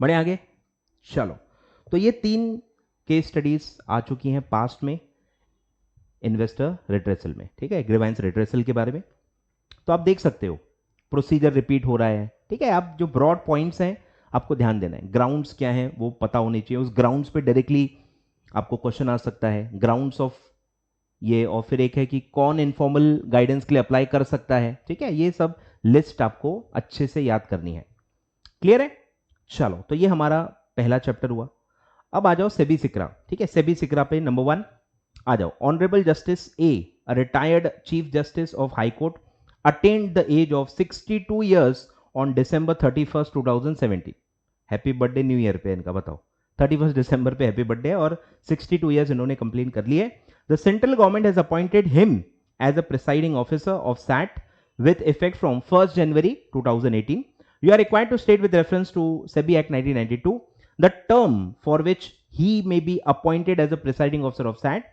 बढ़े आगे, चलो। तो ये 3 केस स्टडीज आ चुकी हैं पास्ट में इन्वेस्टर रिट्रेसल में। ठीक है, ग्रीवेंस रिट्रेसल के बारे में तो आप देख सकते हो प्रोसीजर रिपीट हो रहा है। ठीक है, आप जो ब्रॉड पॉइंट्स हैं आपको ध्यान देना है, ग्राउंड्स क्या हैं वो पता होनी चाहिए, उस ग्राउंड्स पे डायरेक्टली आपको क्वेश्चन आ सकता है, ग्राउंड्स ऑफ ये, और फिर एक है कि कौन इनफॉर्मल गाइडेंस के लिए अप्लाई कर सकता है। ठीक है, ये सब लिस्ट आपको अच्छे से याद करनी है। क्लियर है? चलो, तो ये हमारा पहला चैप्टर हुआ। अब आ जाओ सेबी सिक्रा। ठीक है, सेबी सिक्रा पे नंबर 1 आ जाओ। Honourable justice A, a retired chief justice of high court, attend the age of 62 years on December 31st 2017। Happy birthday new year पे इनका, बताओ 31 दिसंबर पे हैप्पी बर्थडे, और 62 ईयर्स इन्होंने कंप्लीट कर लिए। The central government has appointed him as a presiding officer of SAT with effect from 1st January 2018. You are required to state with reference to SEBI Act 1992 the term for which he may be appointed as a presiding officer of SAT,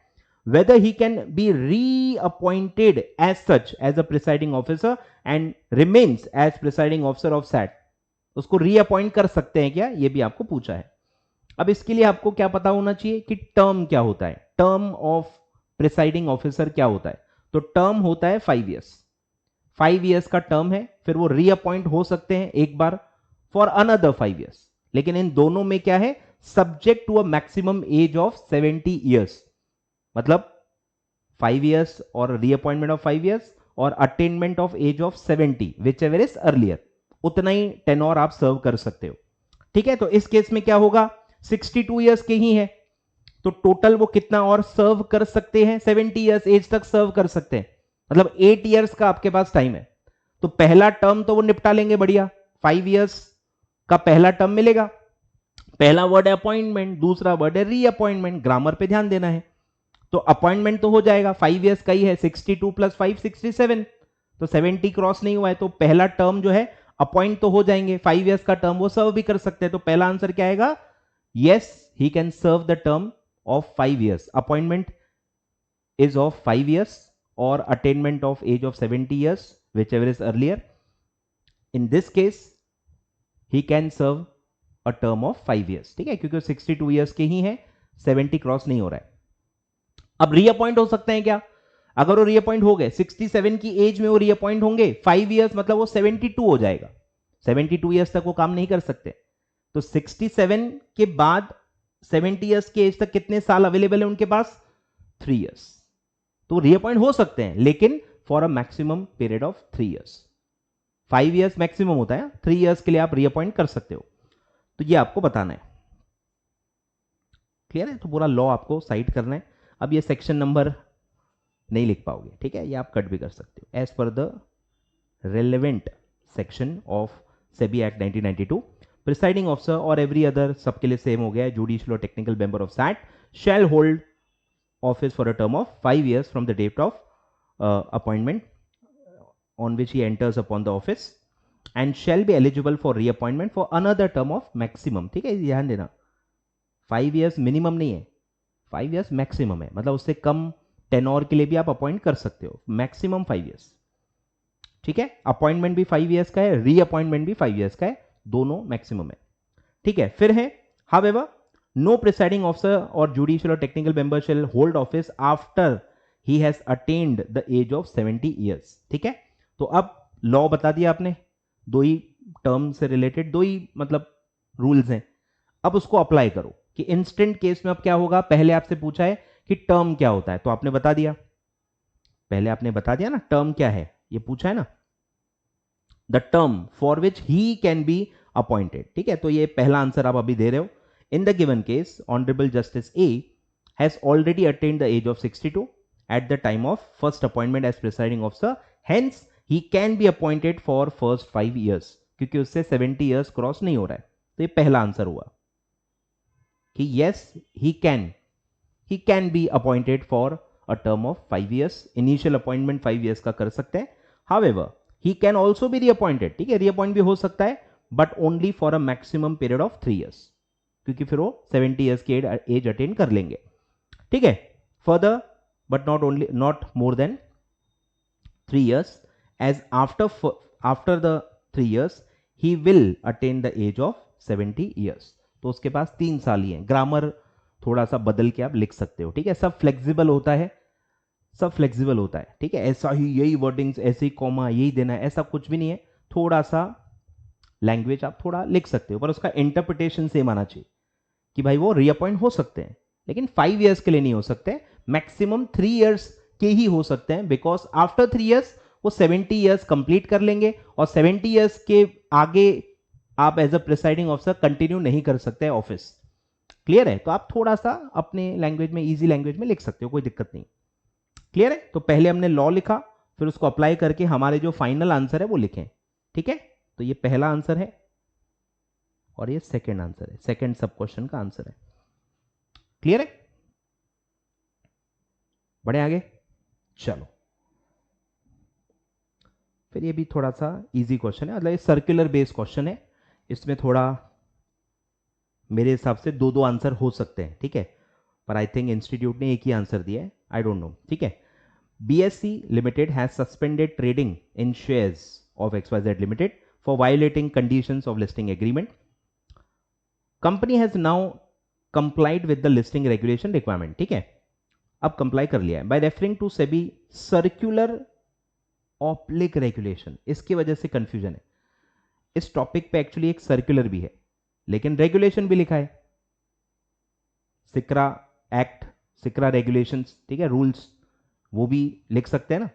whether he can be reappointed as such as a presiding officer and remains as presiding officer of SAT. उसको reappoint कर सकते हैं क्या, ये भी आपको पूछा है. अब इसके लिए आपको क्या पता होना चाहिए कि टर्म क्या होता है, टर्म ऑफ प्रिसाइडिंग ऑफिसर क्या होता है. तो टर्म होता है 5 ईयर्स. 5 ईयर्स का टर्म है, फिर वो रीअपॉइंट हो सकते हैं एक बार फॉर अनदर 5 ईयर्स. लेकिन इन दोनों में क्या है, subject to a maximum age of 70 years. मतलब 5 ईयर्स और रीअपॉइंटमेंट ऑफ 5 ईयर्स और attainment of age of 70 which ever is earlier, उतना ही टेनोर आप सर्व कर सकते हो. ठीक है, तो इस केस में क्या होगा, 62 ईयर्स के ही है, तो टोटल वो कितना और सर्व कर सकते हैं, 70 ईयर्स एज तक सर्व कर सकते हैं. मतलब 8 ईयर्स का आपके पास टाइम है. तो पहला टर्म तो वो निपटा लेंगे बढ़िया, 5 ईयर्स का पहला टर्म मिलेगा. पहला वर्ड है अपॉइंटमेंट, दूसरा वर्ड है रीअपॉइंटमेंट. ग्रामर पे ध्यान देना है. तो अपॉइंटमेंट तो हो जाएगा, 5 ईयर्स का ही है, 62 प्लस 5 67, तो 70 क्रॉस नहीं हुआ है, तो पहला टर्म जो है अपॉइंट तो हो जाएंगे. 5 ईयर्स का टर्म वो सर्व भी कर सकते हैं. तो पहला आंसर क्या आएगा, yes he can serve the term of 5 years. Appointment is of 5 years or attainment of age of 70 years, whichever is earlier. In this case he can serve a term of 5 years. ठीक है, क्योंकि 62 years के ही हैं, 70 cross नहीं हो रहा है. अब रीअपॉइंट हो सकते हैं क्या, अगर वो रीअपॉइंट हो गए 67 की एज में वो रीअपॉइंट होंगे, 5 ईयर्स मतलब वो 72 हो जाएगा. 72 ईयर्स तक वो काम नहीं कर सकते. तो 67 के बाद 70 ईयर्स की एज तक कितने साल अवेलेबल है उनके पास, 3 ईयर्स. तो रीअपॉइंट हो सकते हैं, लेकिन for a maximum period of 3 years. 5 years maximum होता है, 3 ईयर्स के लिए आप रीअपॉइंट कर सकते हो. तो ये आपको बताना है. क्लियर है, तो पूरा लॉ आपको साइड करना है. अब ये सेक्शन नंबर नहीं लिख पाओगे, ठीक है, ये आप कट भी कर सकते हो. As per the relevant section of SEBI act 1992, presiding officer और एवरी अदर सबके लिए सेम हो गया है, जुडिशियल और technical member of SAT shall hold office for a term of 5 years from the date of appointment on which he enters upon the office and shall be eligible for reappointment for another term of maximum. ठीक है, ध्यान देना, 5 years minimum नहीं है, 5 years maximum है. मतलब उससे कम tenure के लिए भी आप अपॉइंट कर सकते हो, मैक्सिमम 5 ईयर्स. ठीक है, अपॉइंटमेंट भी 5 ईयर्स का है, रीअपॉइंटमेंट भी 5 ईयर्स का है, दोनों मैक्सिमम है. ठीक है, फिर है हाउएवर नो प्रिसाइडिंग ऑफिसर और जुडिशियल और technical member shall hold office after he has attend the age of 70 years. ठीक है, तो अब लॉ बता दिया आपने, दो ही टर्म से रिलेटेड, दो ही मतलब रूल्स हैं. अब उसको अप्लाई करो कि इंस्टेंट केस में अब क्या होगा. पहले आपसे पूछा है कि टर्म क्या होता है, तो आपने बता दिया, पहले आपने बता दिया ना टर्म क्या है, ये पूछा है ना, the term for which he can be appointed. ठीक है, तो ये पहला आंसर आप अभी दे रहे हो. In the given case honourable justice A has already attend the age of 62 at the time of first appointment as presiding officer, hence he can be appointed for first 5 years, क्योंकि उससे 70 years cross नहीं हो रहा है. तो ये पहला answer हुआ कि yes he can be appointed for a term of 5 years. Initial appointment 5 years का कर सकते हैं. However he can also be reappointed. ठीक है, रीअपॉइंट भी हो सकता है, but only for a maximum period of 3 years, क्योंकि फिर वो 70 ईयर्स की एज अटेन कर लेंगे. ठीक है, further but not more than 3 years, as after the 3 years he will attain the age of 70 years. तो उसके पास 3 साल ही है. ग्रामर थोड़ा सा बदल के आप लिख सकते हो. ठीक है, सब फ्लेक्सिबल होता है, सब फ्लेक्सिबल होता है. ठीक है, ऐसा ही यही वर्डिंग्स, ऐसे ही कॉमा यही देना है, ऐसा कुछ भी नहीं है. थोड़ा सा लैंग्वेज आप थोड़ा लिख सकते हो, पर उसका इंटरप्रिटेशन सेम आना चाहिए कि भाई वो रीअपॉइंट हो सकते हैं, लेकिन 5 ईयर्स के लिए नहीं हो सकते, मैक्सिमम 3 ईयर्स के ही हो सकते हैं. बिकॉज आफ्टर 3 ईयर्स वो 70 ईयर्स कंप्लीट कर लेंगे, और 70 ईयर्स के आगे आप as a presiding officer continue नहीं कर सकते ऑफिस. क्लियर है, तो आप थोड़ा सा अपने लैंग्वेज में, इजी लैंग्वेज में लिख सकते हो, कोई दिक्कत नहीं. क्लियर है, तो पहले हमने लॉ लिखा, फिर उसको अप्लाई करके हमारे जो फाइनल आंसर है वो लिखें. ठीक है, तो ये पहला आंसर है और ये सेकंड आंसर है, सेकंड सब क्वेश्चन का आंसर है. क्लियर है, बढ़े आगे. चलो फिर ये भी थोड़ा सा इजी क्वेश्चन है, मतलब ये सर्कुलर बेस्ड क्वेश्चन है, इसमें थोड़ा मेरे हिसाब से दो दो आंसर हो सकते हैं, ठीक है, पर आई थिंक इंस्टीट्यूट ने एक ही आंसर दिया है, आई डोंट नो, ठीक है। BSE Limited has suspended trading in shares of XYZ Limited for violating conditions of listing agreement. Company has now complied with the listing regulation requirement, ठीक है, अब comply कर लिया है by referring to SEBI circular oblique regulation. इसकी वजह से confusion है, इस टॉपिक पे एक्चुअली एक सर्कुलर भी है लेकिन रेगुलेशन भी लिखा है, सिक्रा एक्ट, सिक्रा रेगुलेशंस, ठीक है, रूल्स वो भी लिख सकते हैं ना,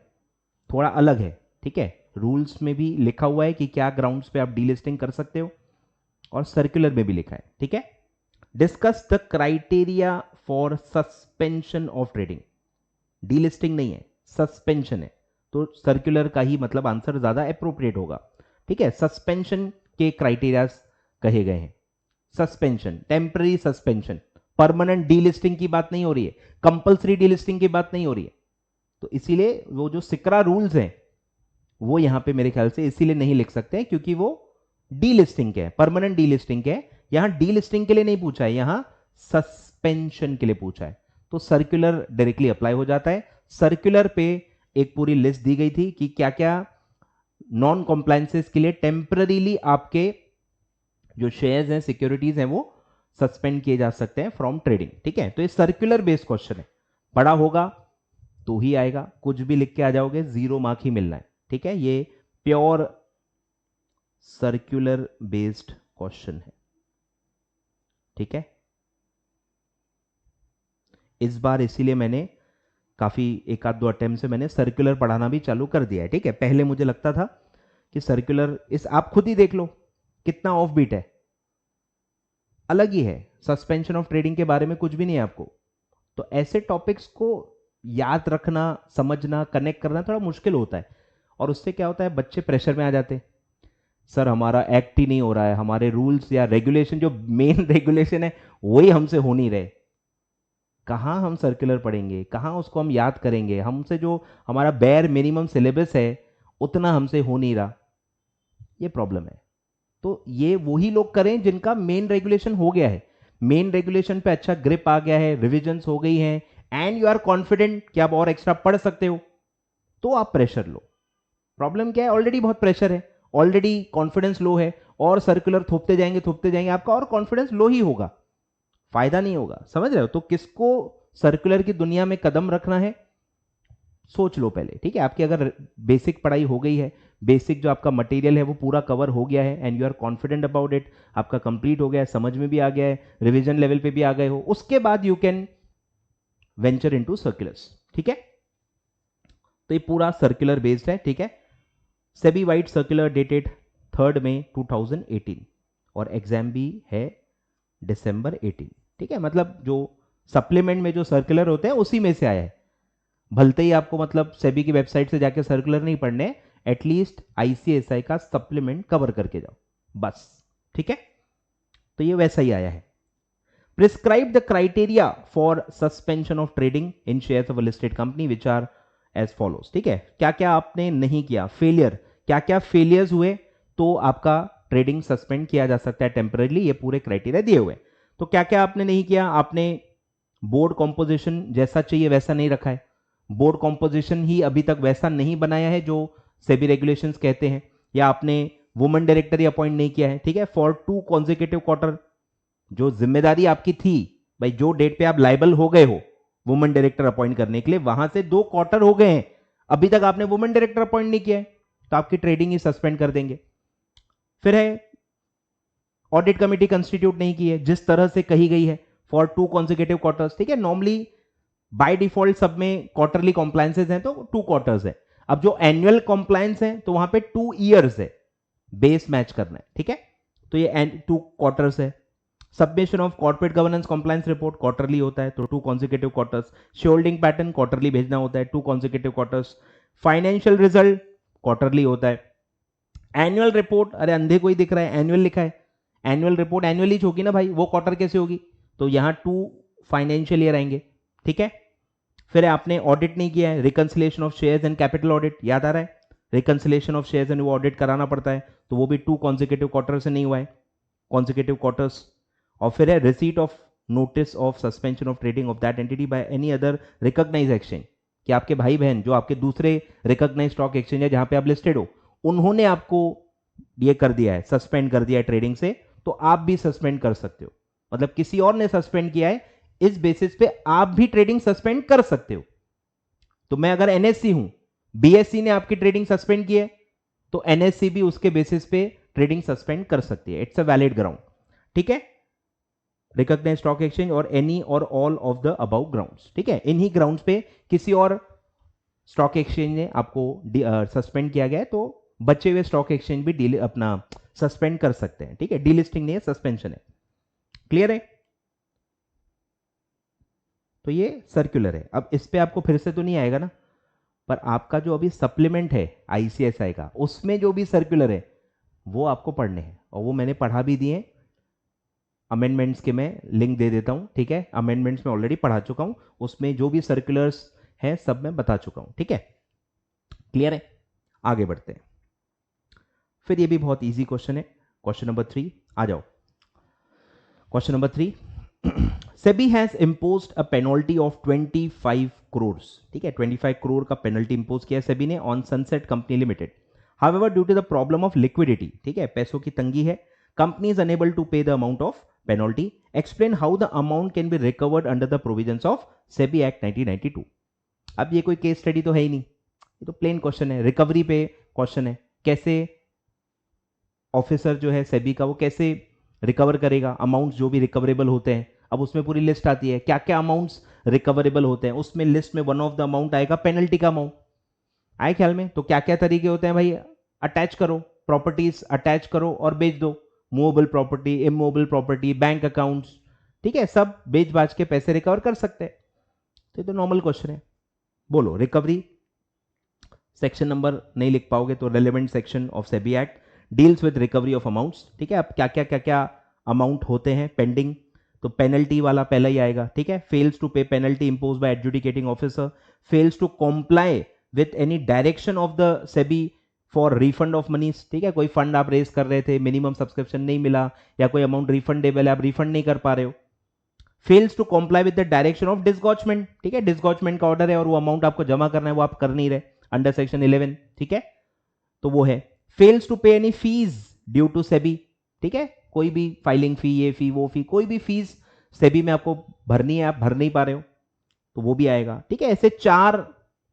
थोड़ा अलग है, ठीक है, रूल्स में भी लिखा हुआ है कि क्या ग्राउंड्स पे आप डीलिस्टिंग कर सकते हो और सर्कुलर में भी लिखा है, ठीक है। Discuss the criteria for suspension of trading, delisting नहीं है, सस्पेंशन है, तो सर्कुलर का ही मतलब आंसर ज्यादा अप्रोप्रिएट होगा, ठीक है। सस्पेंशन के क्राइटेरियाज कहे गए हैं, suspension, temporary suspension, permanent delisting की बात नहीं हो रही है, कंपल्सरी डीलिस्टिंग की बात नहीं हो रही है, तो इसीलिए वो जो सिक्रा रूल्स हैं वो यहां पे मेरे ख्याल से इसीलिए नहीं लिख सकते हैं क्योंकि वो डीलिस्टिंग के, परमानेंट डीलिस्टिंग के, यहां डीलिस्टिंग के लिए नहीं पूछा है, यहां सस्पेंशन के लिए पूछा है, तो सर्कुलर डायरेक्टली अप्लाई हो जाता है। सर्कुलर पे एक पूरी लिस्ट दी गई थी कि क्या क्या नॉन कॉम्प्लायंसेस के लिए टेम्पररीली आपके जो शेयर्स हैं, सिक्योरिटीज हैं, वो सस्पेंड किए जा सकते हैं फ्रॉम ट्रेडिंग, ठीक है। तो ये सर्कुलर बेस्ड क्वेश्चन है, बड़ा होगा तो ही आएगा, कुछ भी लिख के आ जाओगे 0 मार्क ही मिलना है, ठीक है, ये प्योर सर्कुलर बेस्ड क्वेश्चन है, ठीक है। इस बार इसीलिए मैंने काफी एक आध दो अटेम्प्ट से मैंने सर्कुलर पढ़ाना भी चालू कर दिया है, ठीक है। पहले मुझे लगता था कि सर्कुलर, इस आप खुद ही देख लो कितना ऑफ बीट है, अलग ही है, सस्पेंशन ऑफ ट्रेडिंग के बारे में कुछ भी नहीं है आपको, तो ऐसे टॉपिक्स को याद रखना, समझना, कनेक्ट करना थोड़ा मुश्किल होता है, और उससे क्या होता है बच्चे प्रेशर में आ जाते हैं, सर हमारा एक्ट ही नहीं हो रहा है, हमारे रूल्स या रेगुलेशन, जो मेन रेगुलेशन है वही हमसे हो नहीं रहे, कहाँ हम सर्कुलर पढ़ेंगे, कहाँ उसको हम याद करेंगे, हमसे जो हमारा बेयर मिनिमम सिलेबस है उतना हमसे हो नहीं रहा, ये प्रॉब्लम है। तो ये वही लोग करें जिनका मेन रेगुलेशन हो गया है, मेन रेगुलेशन पे अच्छा ग्रिप आ गया है, रिविजन्स हो गई हैं, एंड यू आर कॉन्फिडेंट कि आप और एक्स्ट्रा पढ़ सकते हो, तो आप प्रेशर लो। प्रॉब्लम क्या है, ऑलरेडी बहुत प्रेशर है, ऑलरेडी कॉन्फिडेंस लो है, और सर्कुलर थोपते जाएंगे आपका और कॉन्फिडेंस लो ही होगा, फायदा नहीं होगा, समझ रहे हो। तो किसको सर्कुलर की दुनिया में कदम रखना है सोच लो पहले, ठीक है। आपकी अगर बेसिक पढ़ाई हो गई है, बेसिक जो आपका मटेरियल है वो पूरा कवर हो गया है, and you are confident about it, आपका कंप्लीट हो गया है, समझ में भी आ गया है, रिवीजन लेवल पे भी आ गए हो, उसके बाद you can venture into circulars, ठीक है। तो ये पूरा सर्कुलर बेस्ड है, ठीक है। सेबी वाइट सर्कुलर डेटेड 3 मई 2018 और एग्जाम भी है दिसंबर 18, ठीक है। मतलब जो सप्लीमेंट में जो सर्कुलर होते हैं उसी में से आया है, भलते ही आपको मतलब सेबी की वेबसाइट से जाके सर्कुलर नहीं पढ़ने, एटलीस्ट आईसीएसआई का सप्लीमेंट कवर करके जाओ बस, ठीक है। तो ये वैसा ही आया है। Prescribe the criteria for suspension of trading in shares of a listed company which are as follows, ठीक है। क्या क्या आपने नहीं किया, फेलियर, क्या क्या फेलियर्स हुए तो आपका ट्रेडिंग सस्पेंड किया जा सकता है टेम्पररीली, ये पूरे क्राइटेरिया दिए हुए। तो क्या क्या आपने नहीं किया, आपने बोर्ड कॉम्पोजिशन जैसा चाहिए वैसा नहीं रखा है, बोर्ड कॉम्पोजिशन ही अभी तक वैसा नहीं बनाया है जो सेबी रेगुलेशंस कहते हैं, या आपने वुमेन डायरेक्टर ही अपॉइंट नहीं किया है, ठीक है, फॉर 2 कॉन्जिक्यूटिव क्वार्टर, जो जिम्मेदारी आपकी थी भाई, जो डेट पे आप लाइबल हो गए हो वुमेन डायरेक्टर अपॉइंट करने के लिए, वहां से 2 क्वार्टर हो गए हैं, अभी तक आपने वुमेन डायरेक्टर अपॉइंट नहीं किया है, तो आपकी ट्रेडिंग ही सस्पेंड कर देंगे। फिर है ऑडिट कमेटी कंस्टिट्यूट नहीं की है जिस तरह से कही गई है फॉर 2 कॉन्जिक्यूटिव क्वार्टर्स, ठीक है। नॉर्मली बाय डिफॉल्ट सब में क्वार्टरली कॉम्प्लायंसेस हैं तो 2 क्वार्टर्स है, अब जो एनुअल कॉम्प्लायंस है तो वहां पे 2 ईयर्स है, बेस मैच करना है, ठीक है। तो ये 2 क्वार्टर्स है। Submission of corporate governance compliance report quarterly होता है तो 2 consecutive quarters. Shareholding pattern quarterly भेजना होता है, 2 consecutive quarters. Financial result quarterly होता है। एनुअल रिपोर्ट, अरे अंधे को ही दिख रहा है एनुअल लिखा है, एनुअल रिपोर्ट एनुअली होगी ना भाई, वो क्वार्टर कैसे होगी, तो यहां 2 फाइनेंशियल ईयर आएंगे, ठीक है। फिर आपने ऑडिट नहीं किया है, reconciliation of shares and capital audit, याद आ रहा है, रिकंसिलेशन ऑफ शेयर्स एंड वो ऑडिट कराना पड़ता है, तो वो भी 2 कॉन्जिक्यूटिव क्वार्टर से नहीं हुआ है, कॉन्जिक्यूटिव क्वार्टर्स। और फिर है receipt of notice of suspension of trading of that entity by any other recognised exchange, कि आपके भाई बहन जो आपके दूसरे रिकॉग्नाइज्ड स्टॉक एक्सचेंज है जहां पे आप लिस्टेड हो, उन्होंने आपको ये कर दिया है, सस्पेंड कर दिया है ट्रेडिंग से, तो आप भी सस्पेंड कर सकते हो। मतलब किसी और ने सस्पेंड किया है, इस बेसिस पे आप भी ट्रेडिंग सस्पेंड कर सकते हो। तो मैं अगर एनएससी हूं, बीएससी ने आपकी ट्रेडिंग सस्पेंड की है, तो एनएससी भी उसके बेसिस पे ट्रेडिंग सस्पेंड कर सकती है। इट्स अ वैलिड ग्राउंड, ठीक है, रिकॉग्नाइज्ड स्टॉक एक्सचेंज और एनी और all of the above grounds, ठीक है। इन्हीं ग्राउंड्स पे किसी और स्टॉक एक्सचेंज ने आपको सस्पेंड किया गया है, तो बचे हुए स्टॉक एक्सचेंज भी अपना सस्पेंड कर सकते हैं, ठीक है। डीलिस्टिंग नहीं है, सस्पेंशन है। क्लियर है? तो ये सर्कुलर है। अब इस पे आपको फिर से तो नहीं आएगा ना, पर आपका जो अभी सप्लीमेंट है आईसीएसआई का, उसमें जो भी सर्कुलर है वो आपको पढ़ने हैं, और वो मैंने पढ़ा भी दिए। अमेंडमेंट्स के मैं लिंक दे देता हूं, ठीक है। अमेंडमेंट्स में ऑलरेडी पढ़ा चुका हूं, उसमें जो भी सर्कुलर्स हैं सब मैं बता चुका हूं, ठीक है। क्लियर है? आगे बढ़ते हैं। फिर ये भी बहुत इजी क्वेश्चन है, क्वेश्चन नंबर 3 आ जाओ। Question number 3, SEBI has imposed a penalty of 25 crore, ठीक है, 25 करोड़ का पेनल्टी इंपोज किया सेबी ने on Sunset Company Limited. However due to the problem of liquidity, ठीक है, पैसों की तंगी है, company is unable to pay the amount of penalty. Explain how the amount can be recovered under the provisions of SEBI act 1992। अब ये कोई case study तो है ही नहीं, ये तो प्लेन क्वेश्चन है, रिकवरी पे क्वेश्चन है। कैसे ऑफिसर जो है सेबी का वो कैसे रिकवर करेगा अमाउंट्स जो भी रिकवरेबल होते हैं। अब उसमें पूरी लिस्ट आती है क्या क्या अमाउंट्स रिकवरेबल होते हैं, उसमें लिस्ट में वन ऑफ द अमाउंट आएगा पेनल्टी का अमाउंट। आए ख्याल में? तो क्या क्या तरीके होते हैं भाई, अटैच करो प्रॉपर्टीज, अटैच करो और बेच दो, movable property, immovable property, bank accounts, ठीक है, सब बेच बाच के पैसे रिकवर कर सकते हैं। तो नॉर्मल क्वेश्चन है। बोलो रिकवरी सेक्शन नंबर नहीं लिख पाओगे तो relevant section of SEBI act deals with recovery of amounts, ठीक है। अब क्या क्या अमाउंट होते हैं पेंडिंग, तो पेनल्टी वाला पहला ही आएगा, ठीक है। Fails to pay penalty impose by adjudicating officer, fails to comply with any direction of the SEBI for refund of moneys, ठीक है, कोई फंड आप रेज कर रहे थे, मिनिमम सब्सक्रिप्शन नहीं मिला या कोई अमाउंट रिफंडेबल है, आप रिफंड नहीं कर पा रहे हो। Fails to comply with the direction of disgorgement, ठीक है, डिसगॉर्जमेंट का ऑर्डर है और वो अमाउंट आपको जमा करना है, वो आप कर नहीं रहे अंडर सेक्शन 11, ठीक है, तो वो है। Fails to pay any fees due to SEBI, ठीक है, कोई भी फाइलिंग फी, ये फी वो फी, कोई भी फीस सेबी में आपको भरनी है, आप भर नहीं पा रहे हो, तो वो भी आएगा, ठीक है। ऐसे 4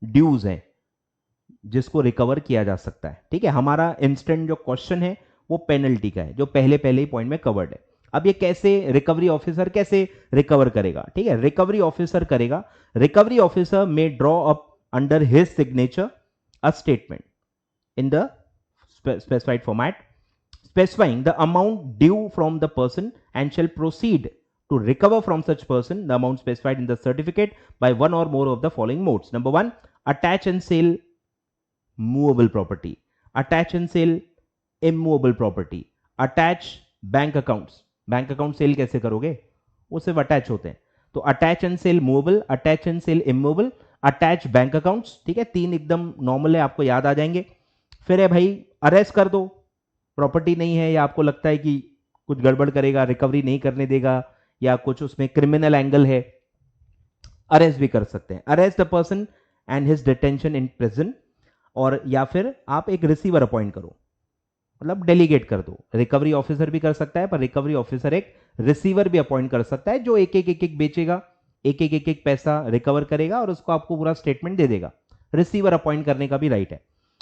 ड्यूज हैं जिसको रिकवर किया जा सकता है, ठीक है। हमारा इंस्टेंट जो क्वेश्चन है वो पेनल्टी का है, जो पहले पहले ही पॉइंट में कवर्ड है। अब ये कैसे रिकवरी ऑफिसर कैसे रिकवर करेगा, ठीक है, रिकवरी ऑफिसर करेगा, रिकवरी ऑफिसर में draw up under his signature a statement in the specified format specifying the amount due from the person and shall proceed to recover from such person the amount specified in the certificate by one or more of the following modes. Number 1, attach and sell movable property, attach and sell immovable property, attach bank accounts. Bank account sale कैसे करोगे, वो सिर्फ attach होते हैं, तो attach and sale movable, attach and sale immovable, attach bank accounts, ठीक है, 3 एकदम नॉर्मल है, आपको याद आ जाएंगे। फिर है भाई अरेस्ट कर दो, प्रॉपर्टी नहीं है या आपको लगता है कि कुछ गड़बड़ करेगा, रिकवरी नहीं करने देगा या कुछ उसमें क्रिमिनल एंगल है, अरेस्ट भी कर सकते हैं, arrest the person and his detention in prison, और या फिर आप एक रिसीवर अपॉइंट करो, मतलब डेलीगेट कर दो। रिकवरी ऑफिसर भी कर सकता है, पर रिकवरी ऑफिसर एक रिसीवर भी अपॉइंट कर सकता है जो एक एक बेचेगा, एक पैसा रिकवर करेगा और उसको आपको पूरा स्टेटमेंट दे देगा। रिसीवर अपॉइंट करने का भी राइट है।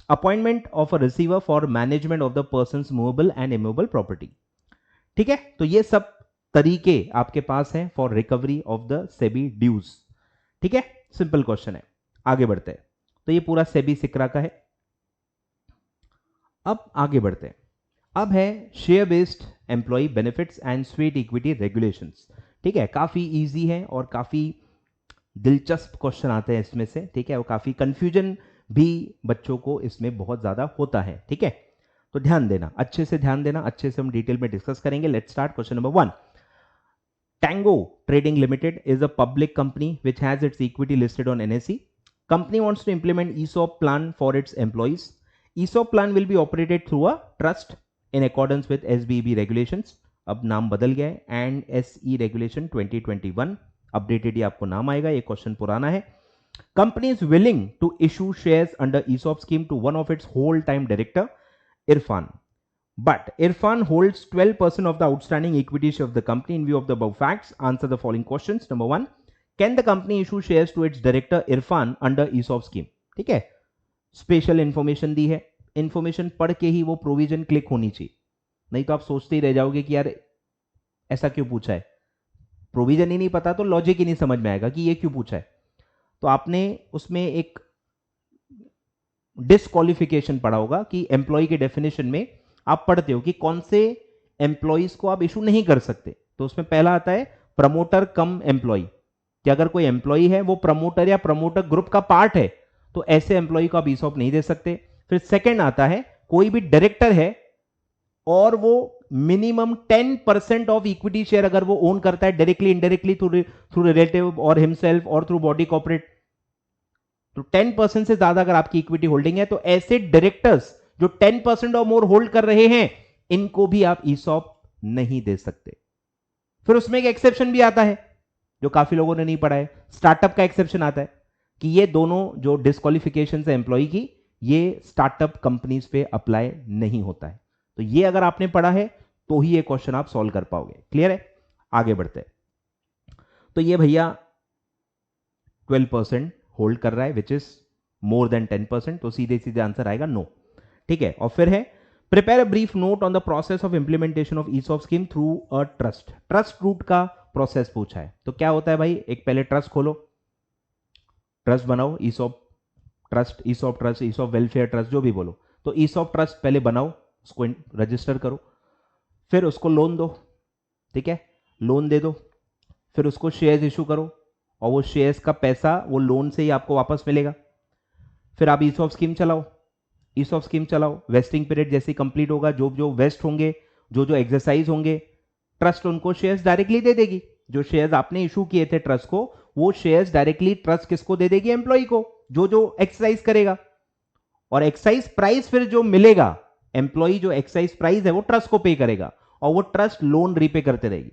Appointment of a receiver for management of the person's movable and immovable property, ठीक है। तो ये सब तरीके आपके पास हैं for recovery of the SEBI dues, ठीक है। सिंपल क्वेश्चन है, आगे बढ़ते हैं। तो ये पूरा सेबी सिक्रा का है। अब आगे बढ़ते हैं। अब है share based employ benefits and sweat equity regulations, ठीक है। काफी इजी है और काफी दिलचस्प क्वेश्चन आते हैं इसमें से, ठीक है, और काफी कंफ्यूजन भी बच्चों को इसमें बहुत ज्यादा होता है, ठीक है। तो ध्यान देना, अच्छे से ध्यान देना, अच्छे से हम डिटेल में डिस्कस करेंगे। Let's start question number 1। Tango Trading Limited is a public company which has its equity listed on NSE. Company wants to implement ESOP plan for its employees. ESOP plan will be operated through a trust in accordance with SBEB regulations. अब नाम बदल गया है, and SE regulation 2021 updated, ये आपको नाम आएगा, ये क्वेश्चन पुराना है. Company is willing to issue shares under ESOP scheme to one of its whole-time director, Irfan. But Irfan holds 12% of the outstanding equity share of the company. In view of the above facts, answer the following questions. Number 1, can the company issue shares to its director Irfan under ESOP scheme? ठीक है, special information दी है, information पढ़ के ही वो provision click होनी चाहिए, नहीं तो आप सोचते ही रह जाओगे कि यार ऐसा क्यों पूछा है. प्रोविजन ही नहीं पता तो लॉजिक ही नहीं समझ में आएगा कि ये क्यों पूछा है. तो आपने उसमें एक डिसक्वालिफिकेशन पढ़ा होगा कि एम्प्लॉय के डेफिनेशन में आप पढ़ते हो कि कौन से एम्प्लॉयज को आप इशू नहीं कर सकते. तो उसमें पहला आता है प्रमोटर कम एम्प्लॉय, कि अगर कोई एम्प्लॉय है वो प्रमोटर या प्रमोटर ग्रुप का पार्ट है तो ऐसे एम्प्लॉय को आप ईसॉप नहीं दे सकते. फिर सेकंड आता है कोई भी डायरेक्टर है और वो मिनिमम 10% ऑफ इक्विटी शेयर अगर वो ओन करता है डायरेक्टली इनडायरेक्टली थ्रू रिलेटिव और हिमसेल्फ और थ्रू बॉडी कॉर्पोरेट, तो 10% से ज्यादा अगर आपकी इक्विटी होल्डिंग है तो ऐसे डायरेक्टर्स जो 10% और मोर होल्ड कर रहे हैं इनको भी आप ईसॉप नहीं दे सकते. फिर उसमें एक एक्सेप्शन भी आता है जो काफी लोगों ने नहीं पढ़ा है, स्टार्टअप का एक्सेप्शन आता है कि ये दोनों जो डिस्क्वालिफिकेशन है एम्प्लॉय की, ये स्टार्टअप कंपनीज पे अप्लाई नहीं होता है. तो ये अगर आपने पढ़ा है तो ही ये क्वेश्चन आप सॉल्व कर पाओगे. क्लियर है, आगे बढ़ते हैं. तो ये भैया 12% होल्ड कर रहा है विच इज मोर देन 10%, तो सीधे सीधे आंसर आएगा नो. ठीक है, और फिर है prepare a brief note on the process of implementation of ESOP scheme through a trust. Trust route का प्रोसेस पूछा है, तो क्या होता है भाई, एक पहले ट्रस्ट खोलो, ट्रस्ट बनाओ, ESOP trust, ESOP trust, ESOP welfare trust, जो भी बोलो. तो ईसॉप ट्रस्ट पहले बनाओ, उसको रजिस्टर करो, फिर उसको लोन दो. ठीक है, लोन दे दो, फिर उसको शेयर्स इशू करो और वो शेयर्स का पैसा वो लोन से ही आपको वापस मिलेगा. फिर आप ईसॉप स्कीम चलाओ, ईसॉप स्कीम चलाओ, वेस्टिंग पीरियड जैसे कंप्लीट होगा, जो जो वेस्ट होंगे, जो जो एक्सरसाइज होंगे, ट्रस्ट उनको शेयर्स डायरेक्टली दे देगी. जो शेयर्स आपने इशू किए थे ट्रस्ट को, वो शेयर्स डायरेक्टली ट्रस्ट किसको दे देगी, एम्प्लॉय को, जो जो एक्सरसाइज करेगा. और एक्सरसाइज प्राइस फिर जो मिलेगा, एम्प्लॉय जो एक्सरसाइज प्राइस है वो ट्रस्ट को पे करेगा और वो ट्रस्ट लोन रीपे करते रहेगी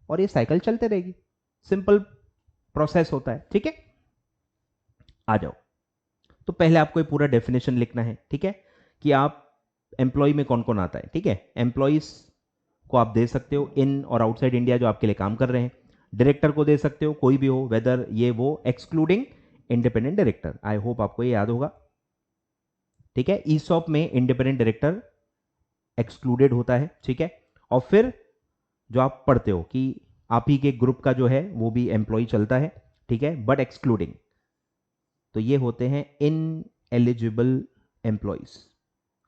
और ये साइकिल चलते रहेगी. सिंपल प्रोसेस होता है. ठीक है, आ जाओ. तो पहले आपको ये पूरा डेफिनेशन लिखना है. ठीक है, कि आप एम्प्लॉय में कौन कौन आता है. ठीक है, एम्प्लॉयज को आप दे सकते हो इन और आउटसाइड इंडिया जो आपके लिए काम कर रहे हैं. डायरेक्टर को दे सकते हो, कोई भी हो, वेदर ये वो, excluding independent director. I hope आपको ये याद होगा. ठीक है, ईसॉप में इंडिपेंडेंट डायरेक्टर एक्सक्लूडेड होता है. ठीक है, और फिर जो आप पढ़ते हो कि आप ही के ग्रुप का जो है वो भी एम्प्लॉय चलता है. ठीक है, बट एक्सक्लूडिंग, तो ये होते हैं इन एलिजिबल एम्प्लॉयज.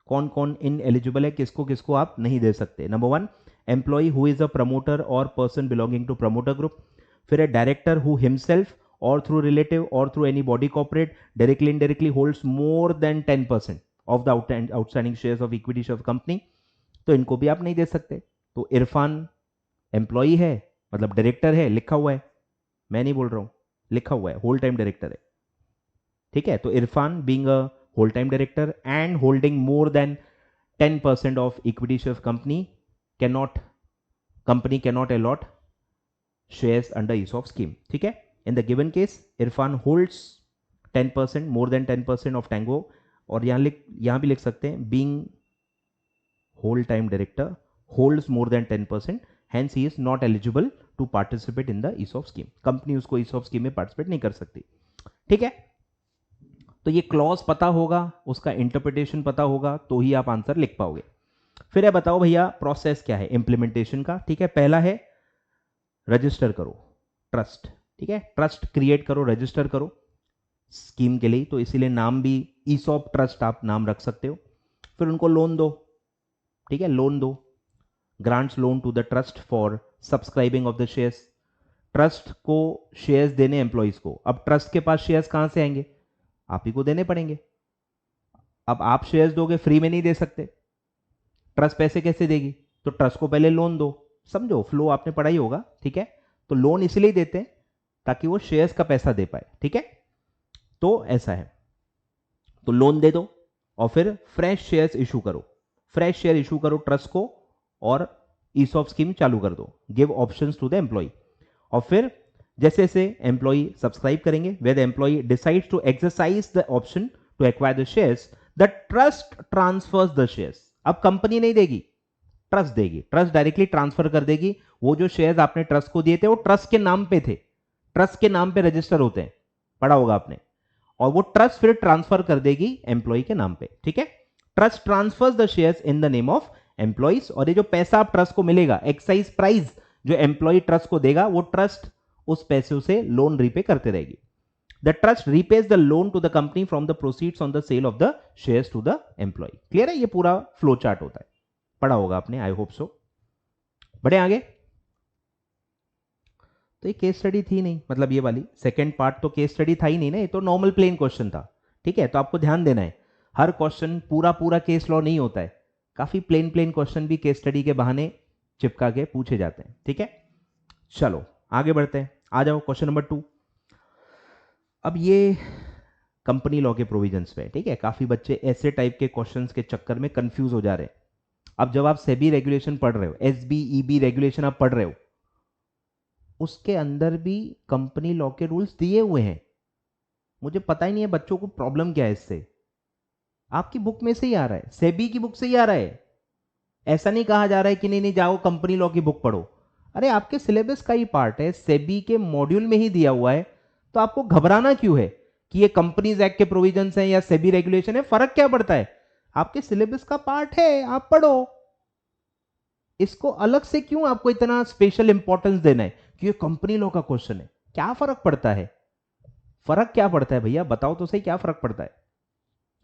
कौन कौन इन एलिजिबल है, किसको किसको आप नहीं दे सकते. Number 1, employee who is a promoter और person belonging to promoter group. फिर है director who himself or through relative or through any body corporate directly indirectly holds more than 10% of the outstanding shares of equity share of company. तो इनको भी आप नहीं दे सकते. तो इरफान एम्प्लॉई है, मतलब डायरेक्टर है, लिखा हुआ है, मैं नहीं बोल रहा हूं, लिखा हुआ है, होल टाइम डायरेक्टर है. ठीक है, तो Irfan being a whole time director and holding more than 10% of equity share of company cannot allot shares under ESOP scheme. ठीक है, in the given case Irfan holds 10%, more than 10% of Tango, और यहां भी लिख सकते हैं being whole time director holds more than 10%, hence he is not eligible to participate in the ESOP scheme. Company उसको ESOP scheme में participate नहीं कर सकती. ठीक है, तो ये क्लॉज पता होगा, उसका इंटरप्रिटेशन पता होगा तो ही आप आंसर लिख पाओगे. फिर बताओ भैया प्रोसेस क्या है इंप्लीमेंटेशन का. ठीक है, पहला है रजिस्टर करो ट्रस्ट. ठीक है, ट्रस्ट क्रिएट करो, रजिस्टर करो स्कीम के लिए, तो इसीलिए नाम भी ईसॉप ट्रस्ट आप नाम रख सकते हो. फिर उनको लोन दो. ठीक है, लोन दो, grants loan to the trust for subscribing of the shares. Trust को शेयर्स देने एम्प्लॉयज को. अब ट्रस्ट के पास शेयर्स कहां से आएंगे, आप ही को देने पड़ेंगे. अब आप शेयर्स दोगे, फ्री में नहीं दे सकते, ट्रस्ट पैसे कैसे देगी, तो ट्रस्ट को पहले लोन दो. समझो फ्लो, आपने पढ़ा ही होगा. ठीक है, तो लोन इसलिए देते हैं ताकि वो शेयर्स का पैसा दे पाए. ठीक है, तो ऐसा है, तो लोन दे दो. और फिर फ्रेश शेयर्स इशू करो, फ्रेश शेयर इशू करो ट्रस्ट को और ईसॉप स्कीम चालू कर दो, give options to the employee. और फिर जैसे जैसे एम्प्लॉय सब्सक्राइब करेंगे, where the employee decides to exercise the option to acquire the shares, the trust transfers the shares. अब कंपनी नहीं देगी, ट्रस्ट देगी, ट्रस्ट डायरेक्टली ट्रांसफर कर देगी। वो जो शेयर्स आपने ट्रस्ट को दिए थे वो ट्रस्ट के नाम पे थे, ट्रस्ट के नाम पे रजिस्टर होते हैं, पढ़ा होगा आपने, और वो ट्रस्ट फिर ट्रांसफर कर देगी एम्प्लॉय के नाम पे, ठीक है। Trust transfers the shares in the name of employees, और ये जो पैसा आप ट्रस्ट को मिलेगा, एक्साइज प्राइस जो एम्प्लॉय ट्रस्ट को देगा, वो ट्रस्ट उस पैसे से लोन रीपे करते रहेगी। The trust repays the loan to the company from the proceeds on the sale of the shares to the employee. Clear है, ये पूरा फ्लो चार्ट होता है, पढ़ा होगा आपने, आई होप सो। बढ़े आगे। तो ये केस स्टडी थी नहीं, मतलब ये वाली सेकंड पार्ट तो केस स्टडी था ही नहीं ना, ये तो नॉर्मल प्लेन क्वेश्चन था, ठीक है। तो आपको ध्यान देना है, हर क्वेश्चन पूरा पूरा केस लॉ नहीं होता है, काफी प्लेन प्लेन क्वेश्चन भी केस स्टडी के बहाने चिपका के पूछे जाते हैं, ठीक है। चलो आगे बढ़ते हैं, आ जाओ क्वेश्चन नंबर 2। अब ये कंपनी लॉ के प्रोविजंस पे, ठीक है। काफी बच्चे ऐसे टाइप के क्वेश्चंस के चक्कर में कंफ्यूज हो जा रहे हैं। अब जब आप सेबी रेगुलेशन पढ़ रहे हो, एसबीईबी रेगुलेशन आप पढ़ रहे हो, उसके अंदर भी कंपनी लॉ के रूल्स दिए हुए हैं। मुझे पता ही नहीं है बच्चों को प्रॉब्लम क्या है इससे, आपकी बुक में से ही आ रहा है, सेबी की बुक से ही आ रहा है। ऐसा नहीं कहा जा रहा है कि नहीं नहीं जाओ कंपनी लॉ की बुक पढ़ो, अरे आपके सिलेबस का ही पार्ट है, सेबी के मॉड्यूल में ही दिया हुआ है, तो आपको घबराना क्यों है कि ये कंपनीज एक्ट के प्रोविजंस हैं या सेबी रेगुलेशन है, फर्क क्या पड़ता है, आपके सिलेबस का पार्ट है, आप पढ़ो। इसको अलग से क्यों आपको इतना स्पेशल इंपॉर्टेंस देना है कि ये कंपनी लॉ का क्वेश्चन है, क्या फर्क पड़ता है, फर्क क्या पड़ता है भैया, बताओ तो सही, क्या फर्क पड़ता है।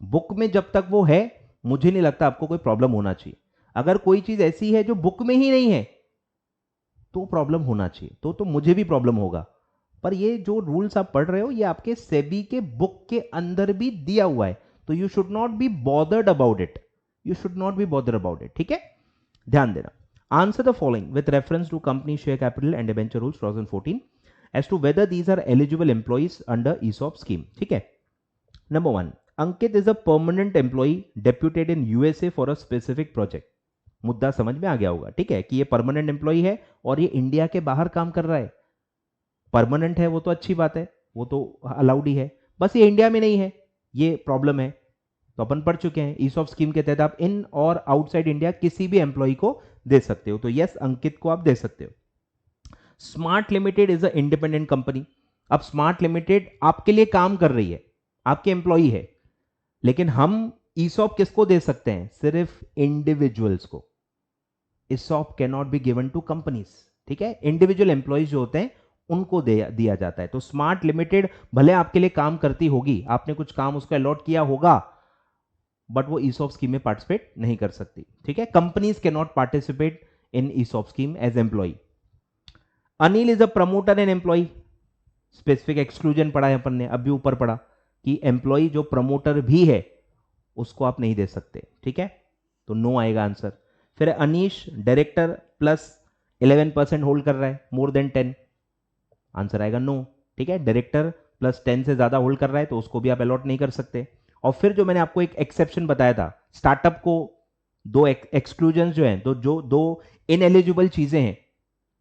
बुक में जब तक वो है, मुझे नहीं लगता आपको कोई प्रॉब्लम होना चाहिए। अगर कोई चीज ऐसी है जो बुक में ही नहीं है तो प्रॉब्लम होना चाहिए, तो मुझे भी प्रॉब्लम होगा। पर ये जो रूल्स आप पढ़ रहे हो ये आपके सेबी के बुक के अंदर भी दिया हुआ है, तो you should not be bothered about it, you should not be bothered about it, ठीक है। ध्यान देना, answer the following with reference to company share capital and debenture rules 2014 as to whether these are eligible employees under ESOP scheme, ठीक है। Number 1, Ankit is a permanent employee deputed in USA for a specific project. मुद्दा समझ में आ गया होगा, ठीक है, कि ये परमानेंट एम्प्लॉई है और ये इंडिया के बाहर काम कर रहा है। परमानेंट है वो तो अच्छी बात है, वो तो अलाउड ही है, बस ये इंडिया में नहीं है, ये प्रॉब्लम है। तो अपन पढ़ चुके हैं, ईसॉप स्कीम के तहत आप इन और आउटसाइड इंडिया किसी भी एम्प्लॉय को दे सकते हो, तो यस अंकित को आप दे सकते हो। Smart limited is a independent company. अब स्मार्ट लिमिटेड आपके लिए काम कर रही है, आपके एम्प्लॉय है, लेकिन हम ईसॉप किसको दे सकते हैं, सिर्फ इंडिविजुअल्स को। ESOP can not be given to companies, ठीक है, इंडिविजुअल एम्प्लॉयज जो होते हैं उनको दिया जाता है। तो स्मार्ट लिमिटेड भले आपके लिए काम करती होगी, आपने कुछ काम उसको अलॉट किया होगा, बट वो ईसॉप स्कीम में पार्टिसिपेट नहीं कर सकती, ठीक है। Companies can not participate in ESOP scheme as employee. Anil is a promoter and employee, specific exclusion पढ़ा है अपन ने, अभी ऊपर पढ़ा कि एम्प्लॉय जो प्रमोटर भी है उसको आप नहीं दे सकते, ठीक है, तो नो आएगा आंसर। फिर अनीश डायरेक्टर प्लस 11% होल्ड कर रहा है, मोर देन 10, आंसर आएगा नो, ठीक है। डायरेक्टर प्लस 10 से ज्यादा होल्ड कर रहा है तो उसको भी आप अलॉट नहीं कर सकते। और फिर जो मैंने आपको एक एक्सेप्शन बताया था, स्टार्टअप को दो एक्सक्लूजन जो हैं, जो दो इनएलिजिबल चीजें हैं,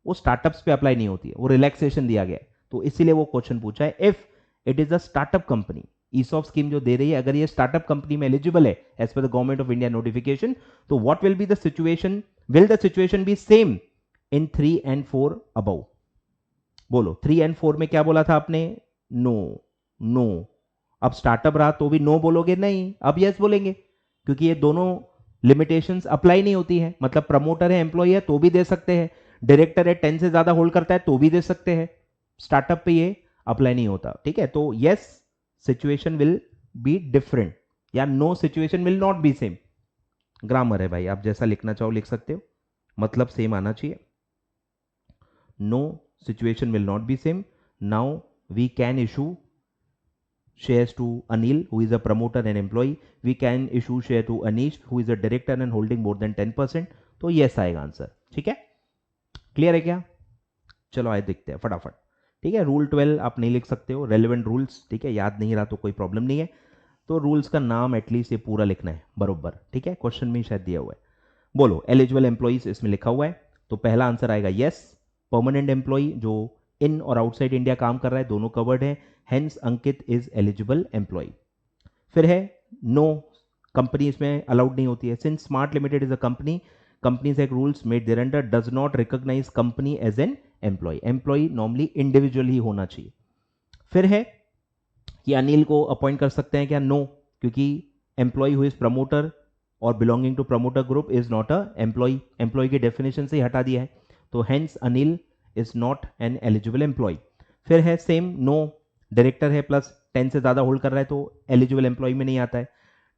वो स्टार्टअप्स पे अप्लाई नहीं होती है, वो रिलैक्सेशन दिया गया है, तो इसीलिए वो क्वेश्चन पूछा है। If it is a startup company, ESOP scheme जो दे रही है, अगर ये स्टार्टअप कंपनी में एलिजिबल है as per the government of India notification, तो what will be the situation, will the situation be same in 3 and 4 above. बोलो 3 and 4 में क्या बोला था आपने, नो नो। अब स्टार्टअप रहा तो भी नो बोलोगे, नहीं, अब यस बोलेंगे, क्योंकि ये दोनों लिमिटेशंस अप्लाई नहीं होती है। मतलब प्रमोटर है, एम्प्लॉय है, तो भी दे सकते हैं, डायरेक्टर है, 10 से ज्यादा होल्ड करता है तो भी दे सकते हैं, स्टार्टअप पे ये अप्लाई नहीं होता, ठीक है। तो yes situation will be different, या no situation will not be same. Grammar है भाई, आप जैसा लिखना चाहो लिख सकते हो, मतलब सेम आना चाहिए। No situation will not be same, now we can issue shares to Anil, who is a promoter and employee. We can issue share to Anish, who is a director and holding more than 10%. तो yes आएगा answer, ठीक है। Clear है क्या, चलो आए देखते हैं फटाफट, ठीक है। रूल 12 आप नहीं लिख सकते हो, रेलिवेंट रूल्स, ठीक है, याद नहीं रहा तो कोई प्रॉब्लम नहीं है। तो रूल्स का नाम एटलीस्ट ये पूरा लिखना है बरोबर, ठीक है, क्वेश्चन में शायद दिया हुआ है। बोलो एलिजिबल एम्प्लॉइज इसमें लिखा हुआ है, तो पहला आंसर आएगा यस। परमानेंट एम्प्लॉय जो इन और आउटसाइड इंडिया काम कर रहा है दोनों कवर्ड है, hence Ankit is eligible employee. फिर है नो, कंपनी इसमें अलाउड नहीं होती है, since smart limited is a company, companies act rules made there under does not recognize company as an employee, employee normally individual ही होना चाहिए। फिर है कि अनिल को अपॉइंट कर सकते हैं क्या, नो, क्योंकि एम्प्लॉय हु इज प्रमोटर और belonging to promoter group is not a employee, employee की डेफिनेशन से ही हटा दिया है, तो hence Anil is not an eligible employee. फिर है सेम नो, डायरेक्टर है प्लस 10 से ज्यादा होल्ड कर रहा है तो एलिजिबल एम्प्लॉय में नहीं आता है।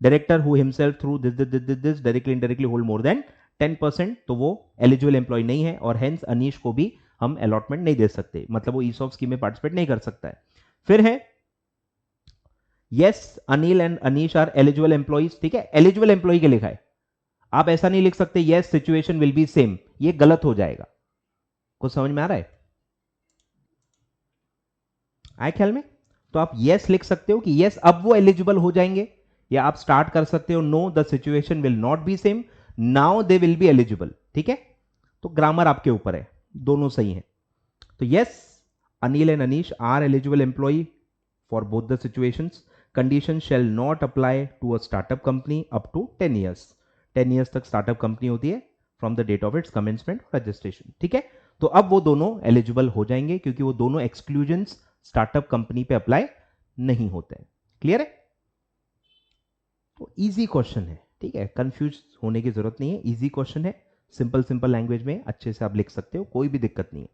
Director who himself through this directly indirectly hold more than 10%, तो वो एलिजिबल एम्प्लॉय नहीं है, और हेंस अनीश को भी हम अलॉटमेंट नहीं दे सकते, मतलब वो ईसॉप स्कीम में पार्टिसिपेट नहीं कर सकता है। फिर है yes Anil and Anish are eligible employees, ठीक है, एलिजिबल एम्प्लॉय के लिखा है, आप ऐसा नहीं लिख सकते yes situation will B same, ये गलत हो जाएगा। कुछ समझ में आ रहा है आए ख्याल में? तो आप यस लिख सकते हो कि यस अब वो एलिजिबल हो जाएंगे, या आप स्टार्ट कर सकते हो know the situation will not be same, now they will be eligible, ठीक है, तो ग्रामर आपके ऊपर है, दोनों सही है। तो yes Anil and Anish are eligible employee for both the situations, condition shall not apply to a startup company up to 10 years, 10 years तक स्टार्टअप कंपनी होती है from the date of its commencement registration, ठीक है। तो अब वो दोनों एलिजिबल हो जाएंगे क्योंकि वो दोनों एक्सक्लूजन्स स्टार्टअप कंपनी पे अप्लाई नहीं होते हैं। क्लियर है? तो इजी क्वेश्चन है, ठीक है, कंफ्यूज होने की जरूरत नहीं है, इजी क्वेश्चन है, सिंपल सिंपल लैंग्वेज में अच्छे से आप लिख सकते हो, कोई भी दिक्कत नहीं है।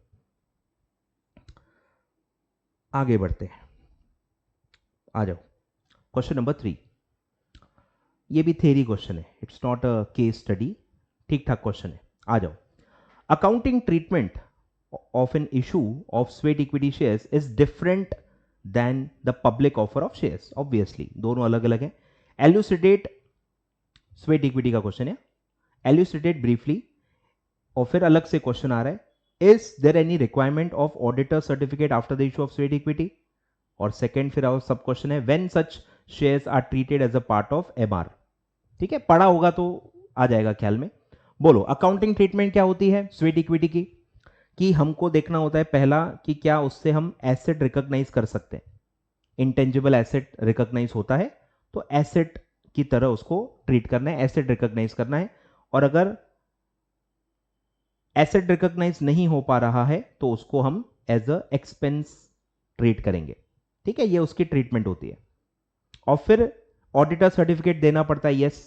आगे बढ़ते हैं, आ जाओ क्वेश्चन नंबर 3, ये भी थ्योरी क्वेश्चन है, it's not a case study, ठीक ठाक क्वेश्चन है, आ जाओ। Accounting treatment of an issue of sweat equity shares is different than the public offer of shares, obviously दोनों अलग अलग हैं। elucidate sweat equity का क्वेश्चन है, elucidate briefly, और फिर अलग से क्वेश्चन आ रहा है is there any requirement of auditor certificate after the issue of sweat equity, और सेकंड फिर और सब क्वेश्चन है when such shares are treated as a part of MR, ठीक है, पढ़ा होगा तो आ जाएगा ख्याल में। बोलो अकाउंटिंग ट्रीटमेंट क्या होती है स्वेट इक्विटी की, कि हमको देखना होता है पहला कि क्या उससे हम एसेट रिकॉग्नाइज कर सकते हैं, इंटेंजिबल एसेट रिकॉग्नाइज होता है तो एसेट की तरह उसको ट्रीट करना है, एसेट रिकॉग्नाइज करना है, और अगर एसेट रिकॉग्नाइज नहीं हो पा रहा है तो उसको हम एज अ एक्सपेंस ट्रीट करेंगे, ठीक है, ये उसकी ट्रीटमेंट होती है। और फिर ऑडिटर सर्टिफिकेट देना पड़ता है, यस,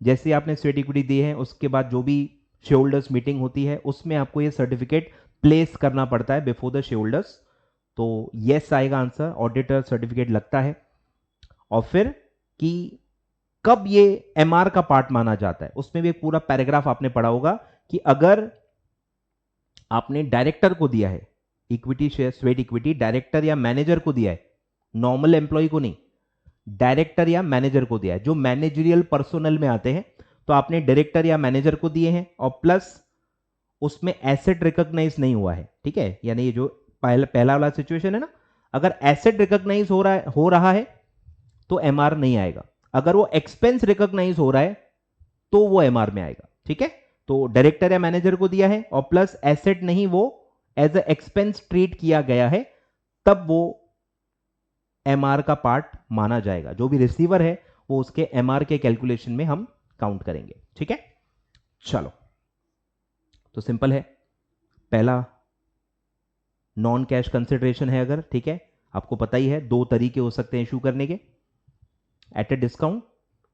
जैसे आपने स्वेट इक्विटी दी है उसके बाद जो भी शेयर होल्डर्स मीटिंग होती है उसमें आपको ये सर्टिफिकेट प्लेस करना पड़ता है बिफोर द शेयर होल्डर्स, तो यस आएगा आंसर, ऑडिटर सर्टिफिकेट लगता है। और फिर कि कब ये एमआर का पार्ट माना जाता है, उसमें भी एक पूरा पैराग्राफ आपने पढ़ा होगा कि अगर आपने डायरेक्टर को दिया है equity share sweat equity, director या मैनेजर को दिया है, नॉर्मल एम्प्लॉय को नहीं, डायरेक्टर या मैनेजर को दिया है, जो मैनेजरियल पर्सोनल में आते हैं, तो आपने डायरेक्टर या मैनेजर को दिए हैं, और प्लस उसमें एसेट रिकॉग्नाइज नहीं हुआ है, ठीक है, यानी ये जो पहला वाला सिचुएशन है ना, अगर एसेट रिकॉग्नाइज हो रहा है तो एमआर नहीं आएगा, अगर वो एक्सपेंस रिकॉग्नाइज हो रहा है तो वो एमआर में आएगा, ठीक है। तो डायरेक्टर या मैनेजर को दिया है और प्लस एसेट नहीं, वो एज ए एक्सपेंस ट्रीट किया गया है, तब वो एमआर का पार्ट माना जाएगा, जो भी रिसीवर है वो उसके एमआर के कैलकुलेशन में हम काउंट करेंगे, ठीक है। चलो तो सिंपल है, पहला नॉन कैश कंसिडरेशन है अगर, ठीक है, आपको पता ही है दो तरीके हो सकते हैं इशू करने के, एट ए डिस्काउंट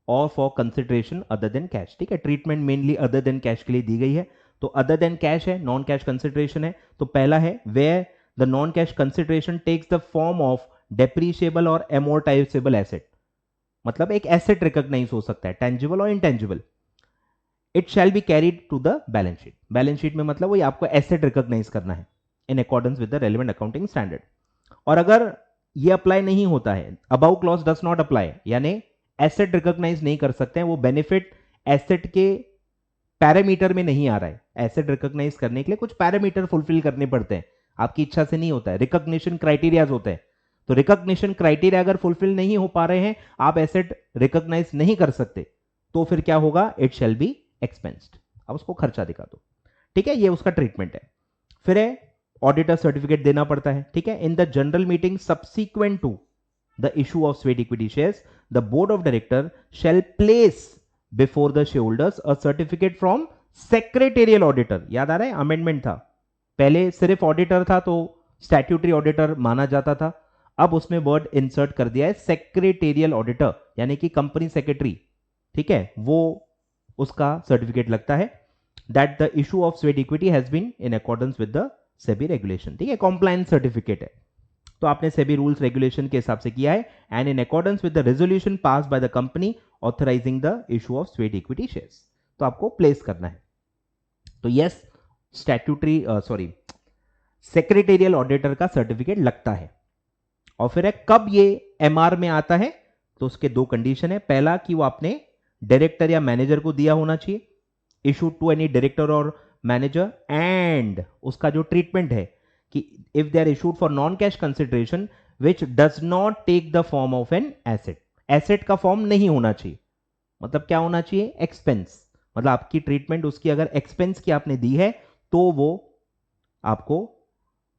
और for consideration other than cash, ठीक है, treatment mainly other than cash के लिए दी गई है, तो अदर देन कैश है, नॉन कैश कंसिडरेशन है, तो पहला है where the non cash consideration takes the form of depreciable और एमोर्टाइजेबल एसेट, मतलब एक एसेट रिकॉग्नाइज हो सकता है टेंजिबल और intangible, it shall be carried to the balance sheet, balance sheet में मतलब वही आपको एसेट रिकॉग्नाइज करना है in accordance with the relevant accounting standard. और अगर ये अप्लाई नहीं होता है, above clause does not apply, यानी एसेट रिकॉग्नाइज नहीं कर सकते हैं, वो बेनिफिट एसेट के पैरामीटर में नहीं आ रहा है, एसेट रिकॉग्नाइज करने के लिए कुछ पैरामीटर फुलफिल करने पड़ते हैं, आपकी इच्छा से नहीं होता है, रिकॉग्निशन क्राइटेरियाज होते हैं, तो रिकॉग्निशन क्राइटेरिया अगर फुलफिल नहीं हो पा रहे हैं, आप एसेट रिकॉग्नाइज नहीं कर सकते, तो फिर क्या होगा, इट शैल बी एक्सपेंस्ड, अब उसको खर्चा दिखा दो। ठीक है, ये उसका ट्रीटमेंट है। फिर है ऑडिटर सर्टिफिकेट देना पड़ता है। ठीक है, in the general meeting subsequent to the issue of sweat equity shares the board of director shall place before the shareholders a certificate from secretarial auditor. याद आ रहा है, अमेंडमेंट था, पहले सिर्फ ऑडिटर था तो स्टैट्यूटरी ऑडिटर माना जाता था, अब उसमें वर्ड इंसर्ट कर दिया है सेक्रेटेरियल ऑडिटर, यानी कि कंपनी सेक्रेटरी, ठीक है, वो उसका सर्टिफिकेट लगता है that the issue of sweat equity has been in accordance with the SEBI regulation. ठीक है, कॉम्प्लायंस सर्टिफिकेट है, तो आपने सेबी रूल्स रेगुलेशन के हिसाब से किया है, and in accordance with the resolution pass by the company authorising the issue of sweat equity shares, तो आपको प्लेस करना है। तो यस, स्टैट्यूटरी सेक्रेटेरियल ऑडिटर का सर्टिफिकेट लगता है। और फिर है कब ये एमआर में आता है, तो उसके दो कंडीशन है। पहला कि वो आपने डायरेक्टर या मैनेजर को दिया होना चाहिए, इशू टू एनी डायरेक्टर और मैनेजर, एंड उसका जो ट्रीटमेंट है कि if they are issued for non cash consideration which does not take the form of an asset, asset का फॉर्म नहीं होना चाहिए, मतलब क्या होना चाहिए, एक्सपेंस, मतलब आपकी ट्रीटमेंट उसकी अगर एक्सपेंस की आपने दी है तो वो आपको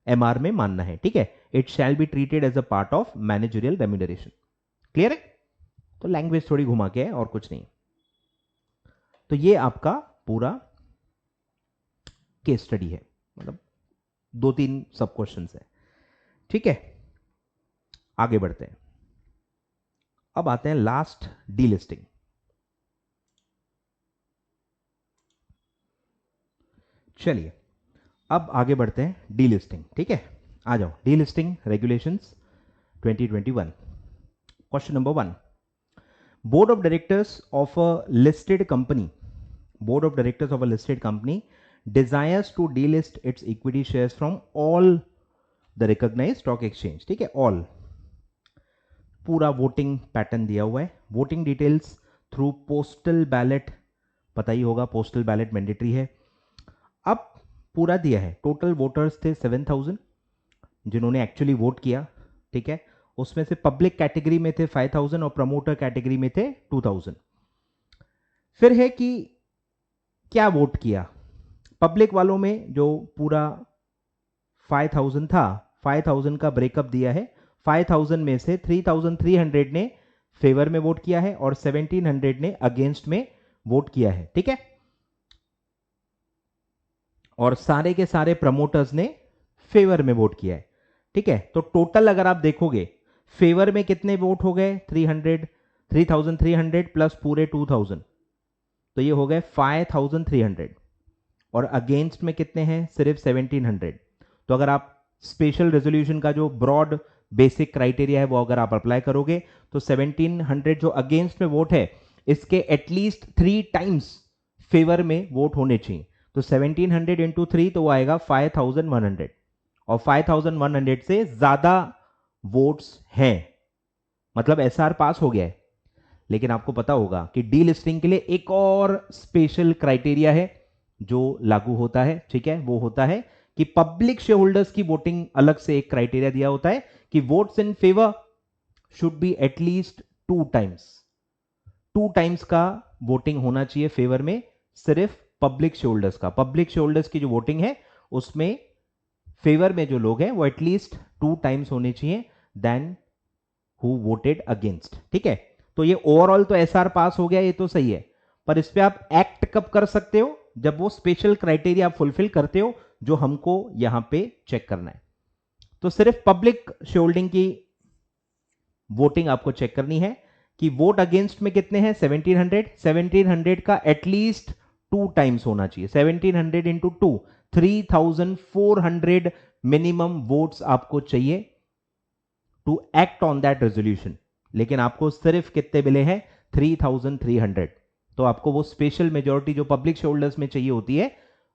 एमआर में मानना है। ठीक है, it shall be treated as a part of managerial remuneration. Clear है, तो लैंग्वेज थोड़ी घुमा के है और कुछ नहीं। तो ये आपका पूरा केस स्टडी है, मतलब 2-3 सब क्वेश्चंस है। ठीक है, आगे बढ़ते हैं। अब आते हैं लास्ट, डीलिस्टिंग। चलिए अब आगे बढ़ते हैं, डीलिस्टिंग। ठीक है, आ जाओ, delisting regulations 2021। Question number 1, board of directors of a listed company, board of directors of a listed company desires to delist its equity shares from all the recognized stock exchange। ठीक है, all, पूरा voting pattern दिया हुआ है, voting details through postal ballot, पता ही होगा postal ballot mandatory है। अब पूरा दिया है, टोटल वोटर्स थे 7000 जिन्होंने एक्चुअली वोट किया। ठीक है, उसमें से पब्लिक कैटेगरी में थे 5000 और प्रमोटर कैटेगरी में थे 2000। फिर है कि क्या वोट किया, पब्लिक वालों में जो पूरा 5000 था, 5000 का ब्रेकअप दिया है। 5000 में से 3300 ने फेवर में वोट किया है और 1700 ने अगेंस्ट में वोट किया है। ठीक है, और सारे के सारे प्रमोटर्स ने फेवर में वोट किया है। ठीक है, तो टोटल अगर आप देखोगे फेवर में कितने वोट हो गए, 3300 प्लस पूरे 2000, तो ये हो गए 5300, और अगेंस्ट में कितने हैं, सिर्फ 1700। तो अगर आप स्पेशल रेजोल्यूशन का जो ब्रॉड बेसिक क्राइटेरिया है वो अगर आप अप्लाई करोगे तो 1700 जो अगेंस्ट में वोट है, इसके एटलीस्ट 3 टाइम्स फेवर में वोट होने चाहिए। तो 1700 इंटू 3 तो वो आएगा 5100, और 5100 से ज्यादा वोट्स हैं, मतलब एसआर पास हो गया है। लेकिन आपको पता होगा कि डी लिस्टिंग के लिए एक और स्पेशल क्राइटेरिया है जो लागू होता है। ठीक है, वो होता है कि पब्लिक शेयर होल्डर्स की वोटिंग अलग से एक क्राइटेरिया दिया होता है कि votes in favour should be at least 2 times का वोटिंग होना चाहिए फेवर में, सिर्फ पब्लिक शेयर होल्डर्स का। पब्लिक शेयर होल्डर्स की जो वोटिंग है उसमें फेवर में जो लोग हैं वो एटलीस्ट 2 टाइम्स होने चाहिए देन हु वोटेड अगेंस्ट। ठीक है, तो ये ओवरऑल तो एसआर पास हो गया, ये तो सही है, पर इस पे आप एक्ट कब कर सकते हो, जब वो स्पेशल क्राइटेरिया आप फुलफिल करते हो जो हमको यहां पे चेक करना है। तो सिर्फ पब्लिक शेयर होल्डिंग की वोटिंग आपको चेक करनी है कि वोट अगेंस्ट में कितने हैं, 1700 का एटलीस्ट 2 टाइम्स होना चाहिए। 1700 इंटू 2, 3400 मिनिमम वोट्स आपको चाहिए to act on that resolution. लेकिन आपको सिर्फ कितने मिले हैं, 3300। तो आपको वो स्पेशल मेजॉरिटी जो पब्लिक शेयर होल्डर्स में चाहिए होती है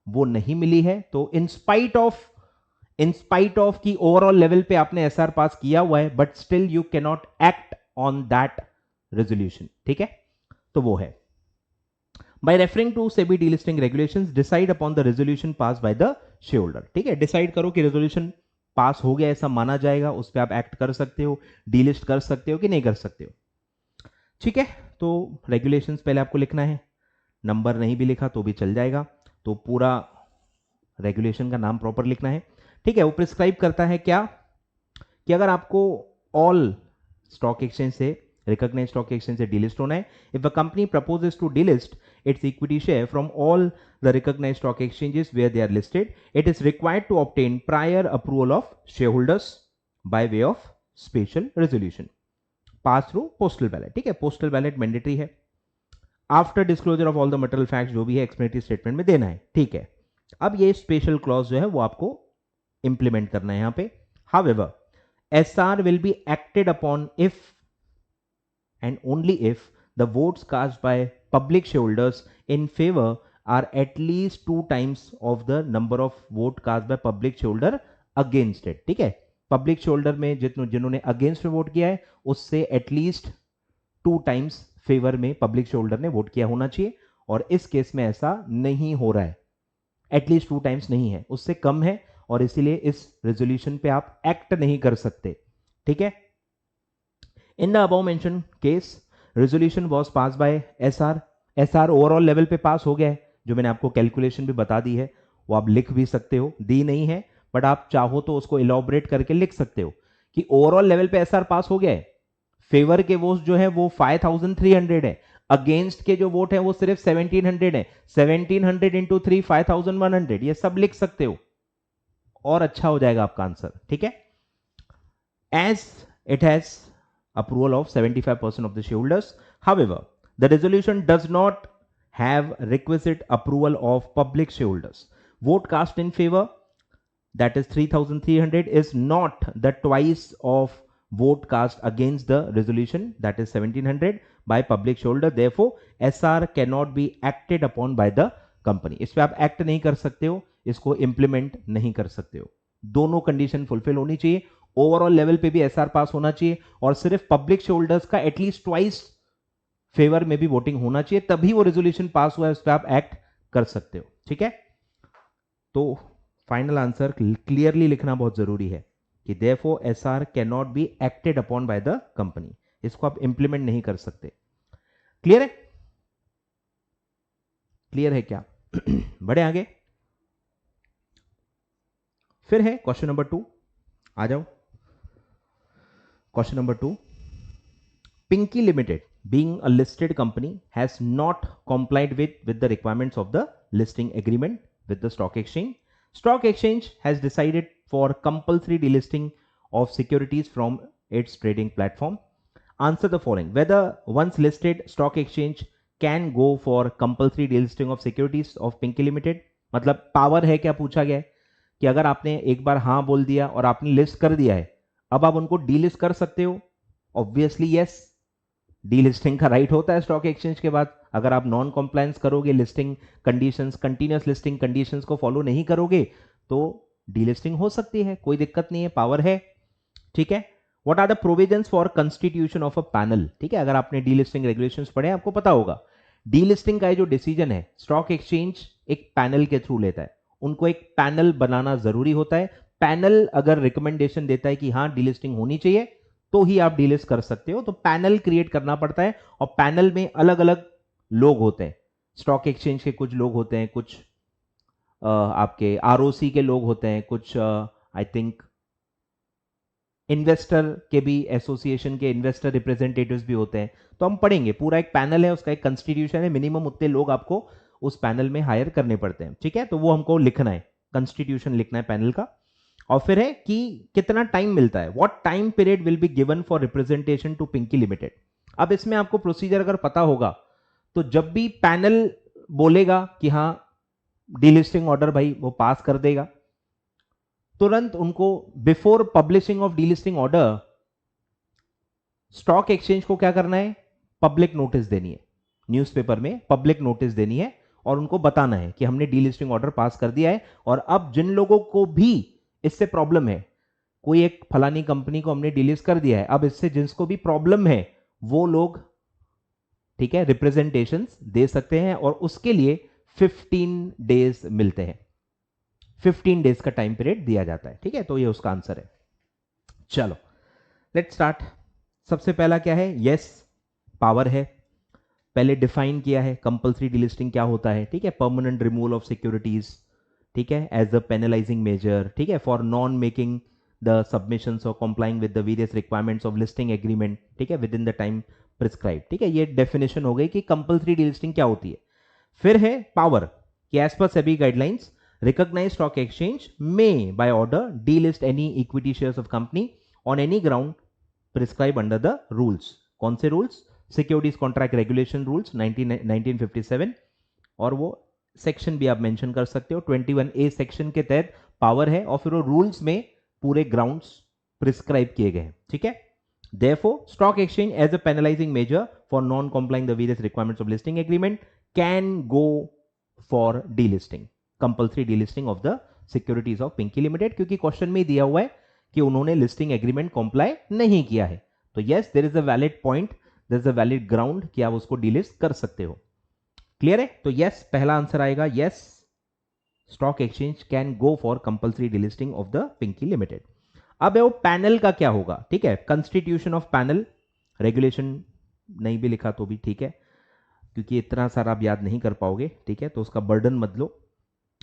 वो नहीं मिली है। तो इन स्पाइट ऑफ की ओवरऑल लेवल पे आपने एसआर पास किया हुआ है, but still you can not act on that resolution. ठीक है, तो वो है by referring to SEBI delisting regulations decide upon the resolution passed by the shareholder। ठीक है, डिसाइड करो कि रेजोल्यूशन पास हो गया ऐसा माना जाएगा, उस पर आप एक्ट कर सकते हो, डीलिस्ट कर सकते हो कि नहीं कर सकते हो। ठीक है, तो रेगुलेशंस पहले आपको लिखना है, नंबर नहीं भी लिखा तो भी चल जाएगा, तो पूरा रेगुलेशन का नाम प्रॉपर लिखना है। ठीक है, वो प्रिस्क्राइब करता है क्या कि अगर आपको ऑल स्टॉक एक्सचेंज से, रिकॉग्नाइज्ड स्टॉक एक्सचेंज से डीलिस्ट होना है, if a company proposes to delist its equity share from all the recognized stock exchanges where they are listed, it is required to obtain prior approval of shareholders by way of special resolution pass through postal ballot। ठीक है, postal ballot mandatory है, after disclosure of all the material facts जो भी है explanatory statement में देना है। ठीक है, अब ये स्पेशल क्लॉज जो है वो आपको इंप्लीमेंट करना है यहां पे। However, SR will be acted upon if and only if the votes cast by public shareholders in favor are at least 2 times of the number of vote cast by public shareholder against it। ठीक है, public shareholder में जिन्होंने against में vote किया है उससे at least 2 times favour में public shareholder ने वोट किया होना चाहिए, और इस केस में ऐसा नहीं हो रहा है, एटलीस्ट 2 टाइम्स नहीं है, उससे कम है, और इसीलिए इस रेजोल्यूशन पे आप एक्ट नहीं कर सकते। ठीक है, in the above mention case resolution was pass by SR, SR overall level पे पास हो गया है, जो मैंने आपको कैलकुलेशन भी बता दी है, वो आप लिख भी सकते हो, दी नहीं है बट आप चाहो तो उसको इलॉबरेट करके लिख सकते हो कि ओवरऑल लेवल पे एसआर पास हो गया है, फेवर के वोट जो है वो 5300 है, अगेंस्ट के जो वोट है वो सिर्फ 1700 है, 1700 इंटू 3 5100, ये सब लिख सकते हो और अच्छा हो जाएगा आपका आंसर। ठीक है, as it has approval of 75% of the shareholders. However, the resolution does not have requisite approval of public shareholders. Vote cast in favor, that is 3300, is not the twice of vote cast against the resolution, that is 1700, by public shareholder. Therefore, SR cannot be acted upon by the company. इस पे आप act नहीं कर सकते हो, इसको implement नहीं कर सकते हो, दोनों कंडीशन फुलफिल होनी चाहिए, ओवरऑल लेवल पे भी एसआर पास होना चाहिए, और सिर्फ पब्लिक शेयरहोल्डर्स का एटलीस्ट ट्वाइस फेवर में भी वोटिंग होना चाहिए, तभी वो रेजोल्यूशन पास हुआ है, उस पर आप एक्ट कर सकते हो। ठीक है, तो फाइनल आंसर क्लियरली लिखना बहुत जरूरी है कि therefore SR can not B acted upon by the company, इसको आप इंप्लीमेंट नहीं कर सकते। क्लियर है, क्लियर है क्या? बढ़े आगे, फिर है क्वेश्चन नंबर 2, आ जाओ। Question number 2. Pinky Limited, being a listed company, has not complied with the requirements of the listing agreement with the stock exchange. Stock exchange has decided for compulsory delisting of securities from its trading platform. Answer the following. Whether once listed stock exchange can go for compulsory delisting of securities of Pinky Limited. मतलब power है क्या पूछा गया है कि अगर आपने एक बार हाँ बोल दिया और आपने लिस्ट कर दिया है, अब आप उनको डीलिस्ट कर सकते हो? ऑब्वियसली यस, डीलिस्टिंग का राइट होता है स्टॉक एक्सचेंज के बाद। अगर आप नॉन कॉम्प्लायंस करोगे, listing conditions, continuous listing conditions को फॉलो नहीं करोगे तो डीलिस्टिंग हो सकती है, कोई दिक्कत नहीं है, पावर है। ठीक है, what are the provisions for constitution of a panel? ठीक है, अगर आपने डीलिस्टिंग रेगुलेशंस पढ़े आपको पता होगा, डीलिस्टिंग का जो डिसीजन है स्टॉक एक्सचेंज एक पैनल के थ्रू लेता है, उनको एक पैनल बनाना जरूरी होता है। पैनल अगर रिकमेंडेशन देता है कि हाँ डीलिस्टिंग होनी चाहिए तो ही आप डीलिस्ट कर सकते हो, तो पैनल क्रिएट करना पड़ता है, और पैनल में अलग अलग लोग होते हैं, स्टॉक एक्सचेंज के कुछ लोग होते हैं, कुछ आपके आरओसी के लोग होते हैं, कुछ आई थिंक इन्वेस्टर के भी, एसोसिएशन के इन्वेस्टर रिप्रेजेंटेटिव्स भी होते हैं। तो हम पढ़ेंगे, पूरा एक पैनल है, उसका एक कंस्टिट्यूशन है, मिनिमम उतने लोग आपको उस पैनल में हायर करने पड़ते हैं। ठीक है, तो वो हमको लिखना है, कंस्टिट्यूशन लिखना है पैनल का। और फिर है कि कितना टाइम मिलता है, what time period will be given for representation to Pinky Limited. अब इसमें आपको प्रोसीजर अगर पता होगा तो जब भी पैनल बोलेगा कि हाँ डीलिस्टिंग ऑर्डर भाई वो पास कर देगा, तुरंत उनको before publishing of delisting order stock exchange को क्या करना है, पब्लिक नोटिस देनी है, न्यूज़पेपर में पब्लिक नोटिस देनी है, और उनको बताना है कि हमने डीलिस्टिंग ऑर्डर पास कर दिया है। और अब जिन लोगों को भी इससे प्रॉब्लम है, कोई एक फलानी कंपनी को हमने डीलिस्ट कर दिया है, अब इससे जिसको भी प्रॉब्लम है वो लोग, ठीक है, रिप्रेजेंटेशंस दे सकते हैं, और उसके लिए 15 डेज मिलते हैं। 15 डेज का टाइम पीरियड दिया जाता है, ठीक है। तो ये उसका आंसर है। चलो लेट्स स्टार्ट। सबसे पहला क्या है, यस पावर है, पहले डिफाइन किया है कंपल्सरी डीलिस्टिंग क्या होता है, ठीक है। परमानेंट रिमूवल ऑफ सिक्योरिटीज, ठीक है, एज अ पेनलाइजिंग मेजर, ठीक है, for non making the submissions और complying with the various requirements of listing agreement, ठीक है, within the time prescribe, ठीक है। ये डेफिनेशन हो गई कि कंपल्सरी डीलिस्टिंग क्या होती है। फिर है पावर कि एज पर SEBI guidelines recognized stock exchange में by order delist any equity shares of company on any ground prescribe under the rules. कौन से rules, securities contract regulation rules 1957, और वो सेक्शन भी आप मेंशन कर सकते हो 21A सेक्शन के तहत पावर है, और फिर वो रूल्स में पूरे ग्राउंड्स प्रिस्क्राइब किए गए हैं, ठीक है। Therefore, stock exchange as a penalizing measure for non-complying the various requirements of listing agreement can go for delisting, compulsory delisting of the securities of Pinky Limited, क्योंकि क्वेश्चन में दिया हुआ है कि उन्होंने लिस्टिंग एग्रीमेंट कंप्लाई नहीं किया है। तो yes there is a valid point, there is a valid ground कि आप उसको डीलिस्ट कर सकते हो। क्लियर है? तो यस पहला आंसर आएगा, yes stock exchange can go for compulsory delisting of the Pinky Limited. अब है वो पैनल का क्या होगा, ठीक है। कंस्टिट्यूशन ऑफ पैनल, रेगुलेशन नहीं भी लिखा तो भी ठीक है, क्योंकि इतना सारा आप याद नहीं कर पाओगे, ठीक है, तो उसका बर्डन मत लो।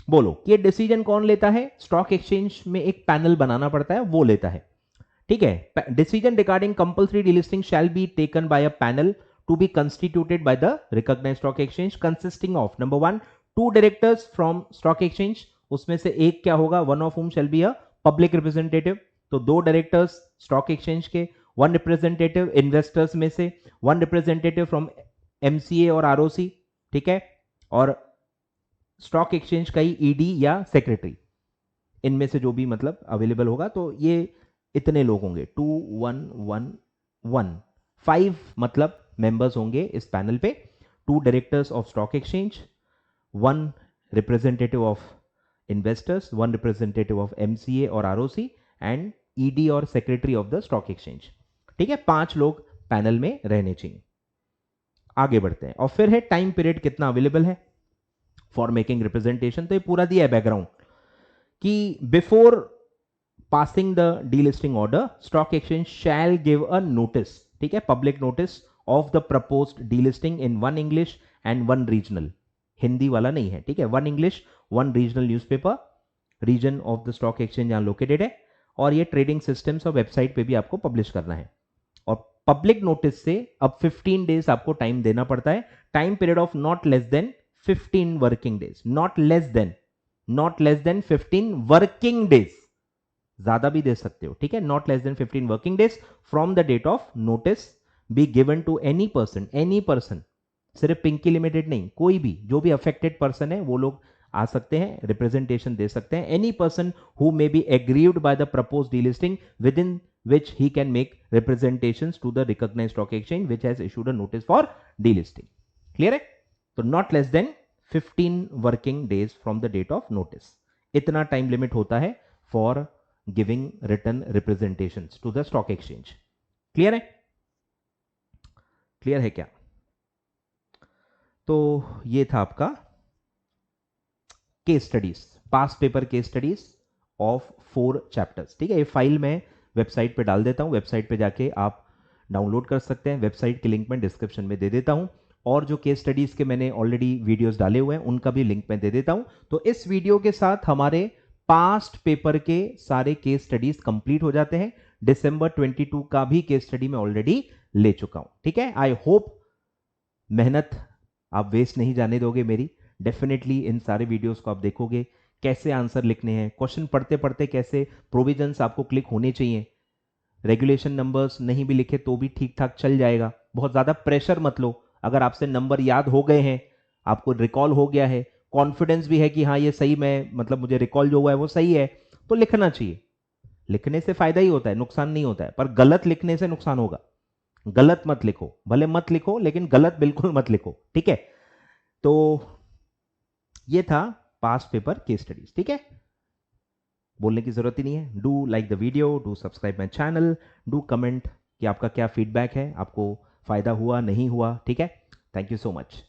बोलो कि ये डिसीजन कौन लेता है, स्टॉक एक्सचेंज में एक पैनल बनाना पड़ता है, वो लेता है, ठीक है। Decision regarding compulsory delisting shall be taken by a panel to be constituted by the recognised stock exchange consisting of number 1 2 directors from stock exchange, उसमें से एक क्या होगा, one of whom shall be a public representative, तो 2 directors stock exchange के, 1 representative investors में से, 1 representative from MCA और आरओसी, ठीक है, और स्टॉक एक्सचेंज का ही ईडी या सेक्रेटरी, इनमें से जो भी मतलब अवेलेबल होगा। तो ये इतने लोग होंगे, 2 1 1 1 5 मतलब मेंबर्स होंगे इस पैनल पे, 2 directors of stock exchange, 1 representative of investors, 1 representative of MCA और आरओसी, एंड ईडी और secretary of the stock exchange, ठीक है। 5 लोग पैनल में रहने चाहिए। आगे बढ़ते हैं, और फिर है टाइम पीरियड कितना अवेलेबल है फॉर मेकिंग रिप्रेजेंटेशन। तो ये पूरा दिया है बैकग्राउंड कि before passing the delisting order stock exchange shall give a notice, ठीक है, public notice of the proposed delisting in 1 English and 1 regional, Hindi वाला नहीं है, ठीक है, 1 English 1 regional newspaper, region of the stock exchange जहां लोकेटेड है, और ये ट्रेडिंग सिस्टम्स और वेबसाइट पे भी आपको पब्लिश करना है। और पब्लिक नोटिस से अब 15 डेज आपको टाइम देना पड़ता है, time period of not less than 15 working days, not less than 15 working days, ज्यादा भी दे सकते हो, ठीक है, not less than 15 working days from the date of notice be given to any person, सिर्फ पिंकी लिमिटेड नहीं, कोई भी जो भी अफेक्टेड पर्सन है वो लोग आ सकते हैं, रिप्रेजेंटेशन दे सकते हैं, any person who may be aggrieved by the proposed delisting with in which he can make representations to the recognized stock exchange which has issued a notice for delisting. Clear है? तो not less than 15 working days from the date of notice. इतना time limit होता है for giving written representations to the stock exchange. Clear है? Clear है क्या? तो ये था आपका case studies, pass paper case studies of 4 chapters, ठीक है। ये फाइल में वेबसाइट पे डाल देता हूं, वेबसाइट पे जाके आप डाउनलोड कर सकते हैं, वेबसाइट की लिंक मैं डिस्क्रिप्शन में दे देता हूं, और जो केस स्टडीज के मैंने ऑलरेडी वीडियोस डाले हुए हैं उनका भी लिंक मैं दे देता हूं। तो इस वीडियो के साथ हमारे पास्ट पेपर के सारे केस स्टडीज कंप्लीट हो जाते हैं। दिसंबर 22 का भी केस स्टडी मैं ऑलरेडी ले चुका हूं, ठीक है। आई होप मेहनत आप वेस्ट नहीं जाने दोगे मेरी, डेफिनेटली इन सारे वीडियोस को आप देखोगे, कैसे आंसर लिखने हैं, क्वेश्चन पढ़ते पढ़ते कैसे प्रोविजंस आपको क्लिक होने चाहिए, रेगुलेशन नंबर्स नहीं भी लिखे तो भी ठीक ठाक चल जाएगा, बहुत ज्यादा प्रेशर मत लो। अगर आपसे नंबर याद हो गए हैं, आपको रिकॉल हो गया है, कॉन्फिडेंस भी है कि हाँ ये सही, मैं मतलब मुझे रिकॉल जो हुआ है वो सही है, तो लिखना चाहिए। लिखने से फायदा ही होता है, नुकसान नहीं होता है, पर गलत लिखने से नुकसान होगा। गलत मत लिखो, भले मत लिखो लेकिन गलत बिल्कुल मत लिखो, ठीक है। तो ये था पास्ट पेपर केस स्टडीज, ठीक है। बोलने की जरूरत ही नहीं है। Do like the video, do subscribe my channel, do comment कि आपका क्या फीडबैक है, आपको फायदा हुआ नहीं हुआ, ठीक है। Thank you so much.